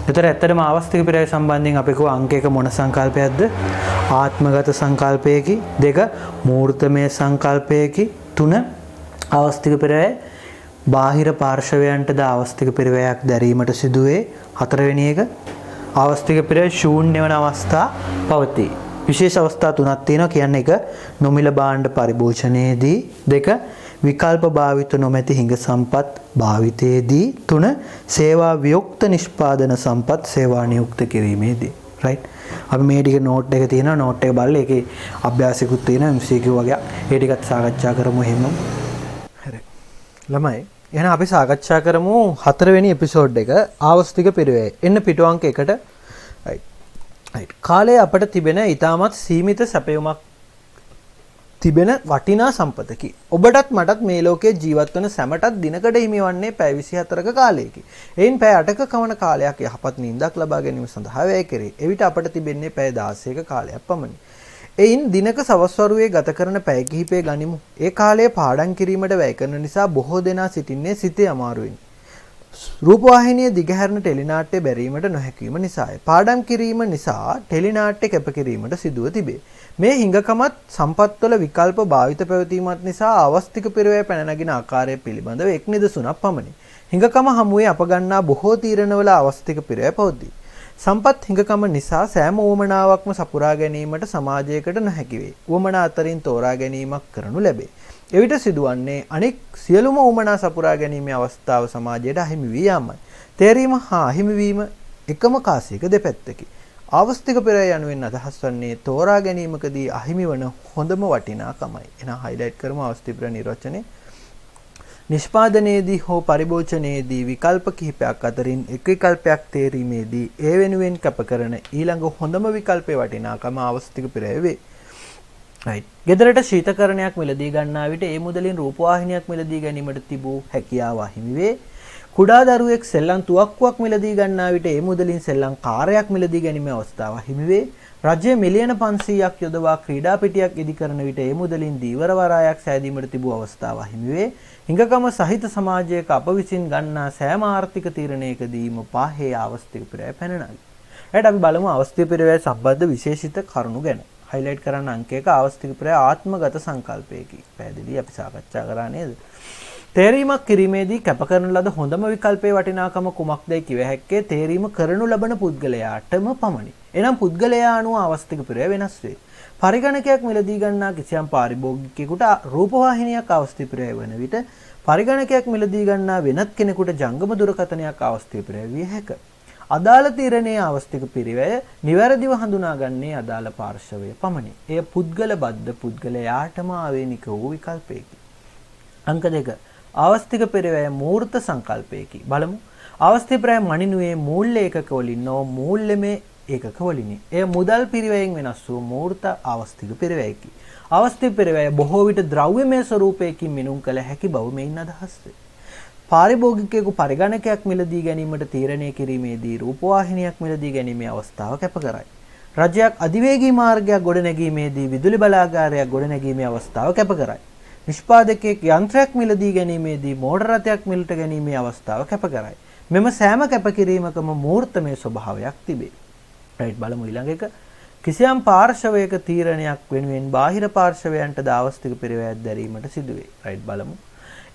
ඒතර ඇත්තටම ආවස්තික පිරිවැය සම්බන්ධයෙන් අපි කව අංක 1 මොන සංකල්පයක්ද? ආත්මගත සංකල්පයකි. 2 මූර්තමය සංකල්පයකි. 3 ආවස්තික පිරිවැය බාහිර පාර්ශවයන්ටද ආවස්තික පිරිවැයක් දැරීමට සිදුවේ. 4 වෙනි එක ආවස්තික පිරිවැය ශූන්‍ය වන අවස්ථා පවතී. විශේෂ අවස්ථා 3ක් තියෙනවා. කියන්නේ 1 නොමිල භාණ්ඩ පරිභෝජනයේදී. 2 විකල්ප භාවිත නොමැති හිඟ සම්පත් භාවිතයේදී. 3 සේවා වියුක්ත නිෂ්පාදන සම්පත් සේවා නියුක්ත කිරීමේදී. රයිට්. අපි මේ ටික නෝට් එක තියෙනවා. නෝට් එක බලලා ඒකේ අභ්‍යාසිකුත් තියෙනවා. MCQ වගේ. ඒ ටිකත් සාකච්ඡා කරමු එහෙම. හරි. ළමයි එහෙනම් අපි සාකච්ඡා කරමු 4 වෙනි එපිසෝඩ් එක ආවස්තික පිරිවැය. එන්න පිටු අංක 1ට. රයිට්. කාලය අපට තිබෙන ඊටමත් සීමිත සැපයුමක් තිබෙන වටිනා සම්පතකි. ඔබටත් මටත් මේ ලෝකයේ ජීවත් වන සැමටත් දිනකට හිමිවන්නේ පැය 24ක කාලයකි. එයින් පැය 8ක කවන කාලයක් යහපත් නිින්දක් ලබා ගැනීම සඳහා වැය කෙරේ. එවිට අපට තිබෙන්නේ පැය 16ක කාලයක් පමණි. එයින් දිනක සවස් වරුවේ ගත කරන පැය කිහිපය ගනිමු. ඒ කාලය පාඩම් කිරීමට වැය කරන නිසා බොහෝ දෙනා සිටින්නේ සිතේ අමාරුවෙන්. රූපවාහිනිය දිගහැරන ටෙලිනාට්‍ය බැරීමට නොහැකිවීම නිසාය. පාඩම් කිරීම නිසා ටෙලිනාට්‍ය කැපකිරීමට සිදුව තිබේ. මේ හිඟකමත් සම්පත්වල විකල්ප භාවිත පැවතීමත් නිසා අවස්තික පිරවැය පැන නගින ආකාරය පිළිබඳව එක් නිදසුනක් පමණි. හිඟකම හමුවේ අප ගන්නා බොහෝ තීරණවල අවස්තික පිරවැය පවතී. සම්පත් හිඟකම නිසා සෑම උවමනාවක්ම සපුරා ගැනීමට සමාජයකට නොහැකි වේ. උවමනා අතරින් තෝරා ගැනීමක් කරනු ලැබේ. එවිට සිදුවන්නේ අනෙක් සියලුම උවමනා සපුරා ගැනීමේ අවස්ථාව සමාජයට අහිමි වී යාමයි. තේරීම හා අහිමිවීම එකම කාසියක දෙපැත්තකි. ආවස්තික පෙරය යනුවෙන් අදහස් වන්නේ තෝරා ගැනීමකදී අහිමි වන හොඳම වටිනාකමයි. එහෙනම් හයිලයිට් කරමු ආවස්තික පෙර නිර්වචනය. නිෂ්පාදනයේදී හෝ පරිභෝජනයේදී විකල්ප කිහිපයක් අතරින් එක් විකල්පයක් තේරීමේදී ඒ වෙනුවෙන් කැප කරන ඊළඟ හොඳම විකල්පේ වටිනාකම ආවස්තික පෙරය වේ. right. ගෙදරට ශීතකරණයක් මිලදී ගන්නා විට ඒ මුදලින් රූපවාහිනියක් මිලදී ගැනීමට තිබූ හැකියාව අහිමි වේ. කුඩා දරුවෙක් සෙල්ලම් තුවක්කුවක් මිලදී ගන්නා විට ඒ මුදලින් සෙල්ලම් කාර්යයක් මිලදී ගැනීමේ අවස්ථාව අහිමි වේ. රජය මිලියන 500ක් යොදවා ක්‍රීඩා පිටියක් ඉදි කරන විට ඒ මුදලින් දීවර වරායක් සෑදීමට තිබූ අවස්ථාව අහිමි වේ. හිඟකම සහිත සමාජයක අප විසින් ගන්නා සෑම ආර්ථික තීරණයකදීම පාහේ ආවස්තික පෙරය පැන නගී. right අපි බලමු ආවස්තික පෙරය සම්බන්ධ විශේෂිත කරුණු ගැන. highlight කරන්න අංක 1 ආවස්තික පෙරය ආත්මගත සංකල්පයකි. පැහැදිලි අපි සාකච්ඡා කරා නේද? තේරීමක් කිරීමේදී කැප කරන ලද හොඳම විකල්පයේ වටිනාකම කුමක්දයි කිව හැක්කේ තේරීම කරනු ලබන පුද්ගලයාටම පමණි. එනම් පුද්ගලයා අනුව ආවස්තික පෙරය වෙනස් වේ. පරිගණකයක් මිලදී ගන්නා කිසියම් පාරිභෝගිකයෙකුට රූපවාහිනියක් ආවස්තික පෙරය වන විට පරිගණකයක් මිලදී ගන්නා වෙනත් කෙනෙකුට ජංගම දුරකථනයක් ආවස්තික පෙරය විය හැකිය. අදාළ තීරණයේ ආවස්තික පිරිවැය නිවැරදිව හඳුනාගන්නේ අදාළ පාර්ශවය පමණි. එය පුද්ගල බද්ධ පුද්ගලයාටම ආවේනික වූ විකල්පයකි. අංක 2 ආවස්තික පෙරවැය මූර්ත සංකල්පයකි. බලමු. ආවස්තික පෙරවැය මනිනුවේ මූල්‍ය ඒකක වලින් නො මූල්‍යමය ඒකක වලිනි. එය මුදල් පිරිවැයෙන් වෙනස් වූ මූර්ත ආවස්තික පෙරවැයකි. ආවස්තික පෙරවැය බොහෝ විට ද්‍රව්‍යමය ස්වරූපයකින් මෙනුම් කළ හැකි බව මෙයින් අදහස් වේ. පාරිභෝගිකයෙකු පරිගණකයක් මිලදී ගැනීමට තීරණය කිරීමේදී රූපවාහිනියක් මිලදී ගැනීමේ අවස්ථාව කැප කරයි. රජයක් අධිවේගී මාර්ගයක් ගොඩනැගීමේදී විදුලි බලාගාරයක් ගොඩනැගීමේ අවස්ථාව කැප කරයි. නිෂ්පාදකයෙක් යන්ත්‍රයක් මිලදී ගැනීමේදී මෝටර රථයක් මිලට ගැනීමේ අවස්ථාව කැප කරයි. මෙම සෑම කැපකිරීමකම මූර්තමය ස්වභාවයක් තිබේ. right බලමු ඊළඟ එක. කිසියම් පාර්ශවයක තීරණයක් වෙනුවෙන් බාහිර පාර්ශවයන්ට ආවස්තික පෙරවැයක් දැරීමට සිදුවේ. right බලමු.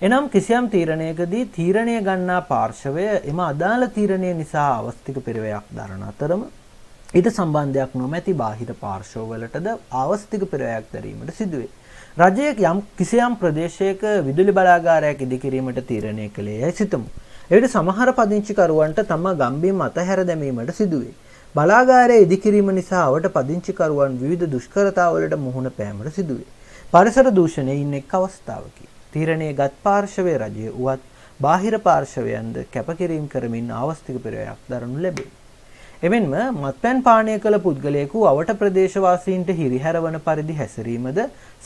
එනම් කිසියම් තීරණයකදී තීරණය ගන්නා පාර්ශවය එම අදාළ තීරණය නිසා ආවස්තික පෙරවැයක් දරන අතරම ඊට සම්බන්ධයක් නොමැති බාහිර පාර්ශවවලටද ආවස්තික පෙරවැයක් දැරීමට සිදුවේ. රජය කිසියම් ප්‍රදේශයක විදුලි බලාගාරයක් ඉදිකිරීමට තීරණය කළේ යයි සිතමු. එවිට සමහර පදිංචිකරුවන්ට තම ගම්බිම් අතහැර දැමීමට සිදුවේ. බලාගාරය ඉදිකිරීම නිසා අවට පදිංචිකරුවන් විවිධ දුෂ්කරතාවලට මුහුණ පෑමට සිදුවේ. පරිසර දූෂණයෙන් එක් අවස්ථාවකි. තීරණයේ ගත් පාර්ශවයේ රජය උවත් බාහිර පාර්ශවයන්ද කැපකිරීම කරමින් ආවස්තික පෙරවැයක් දරනු ලැබේ. එමෙන්ම මත්පැන් පානය කළ පුද්ගලයෙකු අවට ප්‍රදේශවාසීන්ට හිරිහැරවන පරිදි හැසිරීමද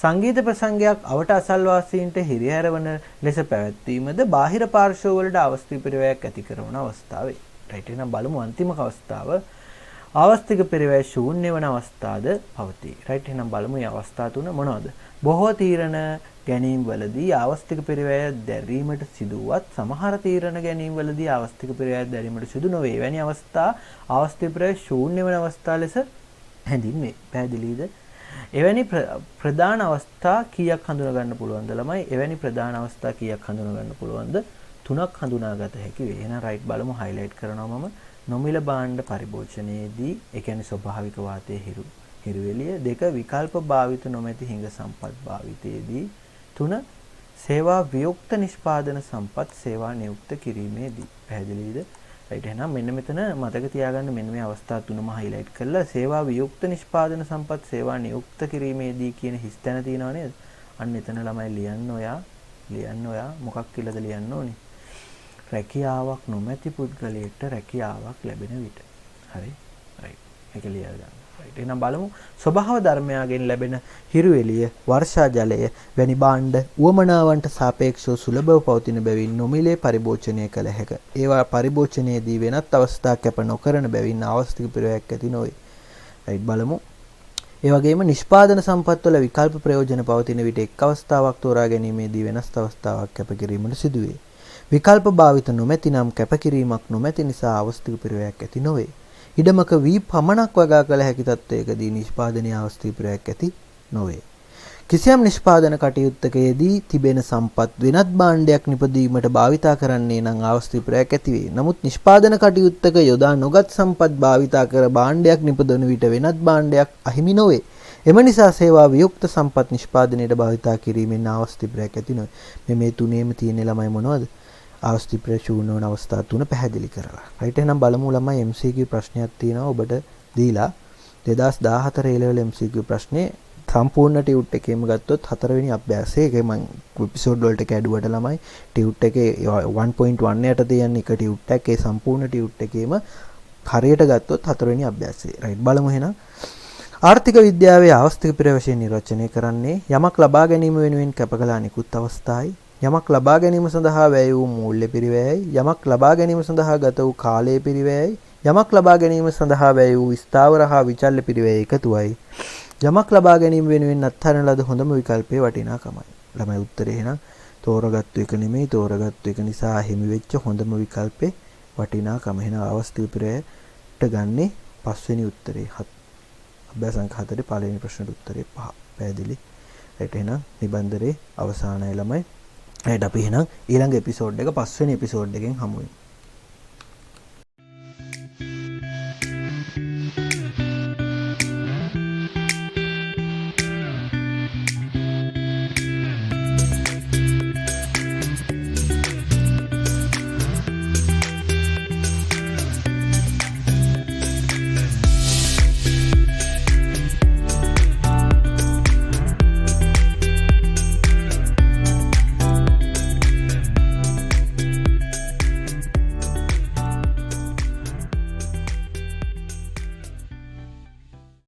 සංගීත ප්‍රසංගයක් අවට අසල්වාසීන්ට හිරිහැරවන ලෙස පැවැත්වීමද බාහිර පාර්ශවවලට ආවස්තික පෙරවැයක් ඇති කරන අවස්ථාවේ. right එහෙනම් බලමු අන්තිම අවස්ථාව. ආවස්තික පෙරවැය ශූන්‍ය වන අවස්ථාද පවතී. right එහෙනම් බලමු මේ අවස්ථා තුන මොනවද? බොහෝ තීරණ ගැනීම් වලදී ආවස්තික පෙරවැය දැරීමට සිදුවත් සමහර තීරණ ගැනීම් වලදී ආවස්තික පෙරවැය දැරීමට සිදු නොවේ. එවැනි අවස්ථා ආවස්තික පෙරවැය ශූන්‍ය වන අවස්ථා ලෙස හැඳින්වේ. පැහැදිලිද? එවැනි ප්‍රධාන අවස්ථා කීයක් හඳුනා ගන්න පුළුවන්ද ළමයි? එවැනි ප්‍රධාන අවස්ථා කීයක් හඳුනා ගන්න පුළුවන්ද? 3ක් හඳුනාගත හැකි වේ. එහෙනම් රයිට් බලමු highlight කරනවා මම. නොමිල භාණ්ඩ පරිභෝජනයේදී ඒ කියන්නේ ස්වභාවික වාතයේ හිරු එළිය 2 විකල්ප භාවිත නොමැති හිඟ සම්පත් භාවිතයේදී 3 සේවා වියුක්ත නිෂ්පාදන සම්පත් සේවා නියුක්ත කිරීමේදී. පැහැදිලිද? right එහෙනම් මෙන්න මෙතන මතක තියාගන්න මෙන්න මේ අවස්ථා තුනම highlight කරලා සේවා වියුක්ත නිෂ්පාදන සම්පත් සේවා නියුක්ත කිරීමේදී කියන හිස් තැන තියෙනව නේද? අන්න එතන ළමයි ලියන්න ඔයා මොකක් කියලාද ලියන්න ඕනේ? රැකියාවක් නොමැති පුද්ගලයෙක්ට රැකියාවක් ලැබෙන විට. හරි? right. ඒක ලියලා ගන්න. right. එහෙනම් බලමු ස්වභාව ධර්මයාගෙන් ලැබෙන හිරු එළිය, වර්ෂා ජලය වැනි භාණ්ඩ උවමනාවන්ට සාපේක්ෂව සුලභව පවතින බැවින් නොමිලේ පරිභෝජනය කළ හැක. ඒවා පරිභෝජනයේදී වෙනත් අවස්ථා කැප නොකරන බැවින් ආවස්තික පෙරවැයක් ඇති නොවේ. right බලමු.
ඒ වගේම නිෂ්පාදන සම්පත්වල විකල්ප ප්‍රයෝජන පවතින විට එක් අවස්ථාවක් තෝරා ගැනීමේදී වෙනස් අවස්ථාවක් කැපකිරීමට සිදුවේ. විකල්ප භාවිත නොමැති නම් කැපකිරීමක් නොමැති නිසා අවස්ථික පිරවැයක් ඇති නොවේ. ඉඩමක වී පමණක් වගා කළ හැකි තත්ත්වයකදී නිෂ්පාදනීය අවස්ථික පිරවැයක් ඇති නොවේ. කිසියම් නිෂ්පාදන කටයුත්තකදී තිබෙන සම්පත් වෙනත් භාණ්ඩයක් නිපදවීමට භාවිතා කරන්නේ නම් අවස්ථික පිරවැයක් ඇති වේ. නමුත් නිෂ්පාදන කටයුත්තක යොදා නොගත් සම්පත් භාවිතා කර භාණ්ඩයක් නිපදවන විට වෙනත් භාණ්ඩයක් අහිමි නොවේ. එම නිසා සේවා වියුක්ත සම්පත් නිෂ්පාදනයට භාවිතා කිරීමෙන් අවස්ථික පිරවැයක් ඇති නොවේ. මේ තුනේම තියෙන ළමයි මොනවද? අවස්ථික පිරවැය ශූන්‍ය වන අවස්ථා තුන පැහැදිලි කරලා. රයිට් එහෙනම් බලමු ළමයි MCQ ප්‍රශ්නයක් තියෙනවා ඔබට දීලා 2014 A level MCQ ප්‍රශ්නේ සම්පූර්ණ ටියුට් එකේම ගත්තොත් 4 වෙනි අභ්‍යාසයේ ඒක මම එපිසෝඩ් වලට කැඩුවට ළමයි ටියුට් එකේ 1.1 යට තියෙන එක ටියුට් එකේ සම්පූර්ණ ටියුට් එකේම හරියට ගත්තොත් 4 වෙනි අභ්‍යාසයේ රයිට් බලමු එහෙනම් ආර්ථික විද්‍යාවේ අවස්ථික පිරවැය වශයෙන් නිර්වචනය කරන්නේ යමක් ලබා ගැනීම වෙනුවෙන් කැප කළ අනිකුත් අවස්ථායි යමක් ලබා ගැනීම සඳහා වැය වූ මූල්‍ය පිරවැයයි යමක් ලබා ගැනීම සඳහා ගත වූ කාලය පිරවැයයි යමක් ලබා ගැනීම සඳහා වැය වූ ස්ථාවර හා විචල්්‍ය පිරවැය එකතුවයි යමක් ලබා ගැනීම වෙනුවෙන් අත්හරින ලද හොඳම විකල්පයේ වටිනාකමයි. ළමයි උත්තරේ එහෙනම් තෝරගත්තු එක නෙමෙයි තෝරගත්තු එක නිසා හිමි වෙච්ච හොඳම විකල්පේ වටිනාකම. එහෙනම් අවස්ථික පිරවැයට ගන්නේ පස්වෙනි උත්තරේ. අභ්‍යාස අංක 4 පළවෙනි ප්‍රශ්නෙට උත්තරේ 5. පැහැදිලි. ඒත් එහෙනම් නිබන්ධරේ අවසානයේ ළමයි. ඒත් අපි එහෙනම් ඊළඟ එපිසෝඩ් එක පස්වෙනි එපිසෝඩ් එකෙන් හමු වෙමු.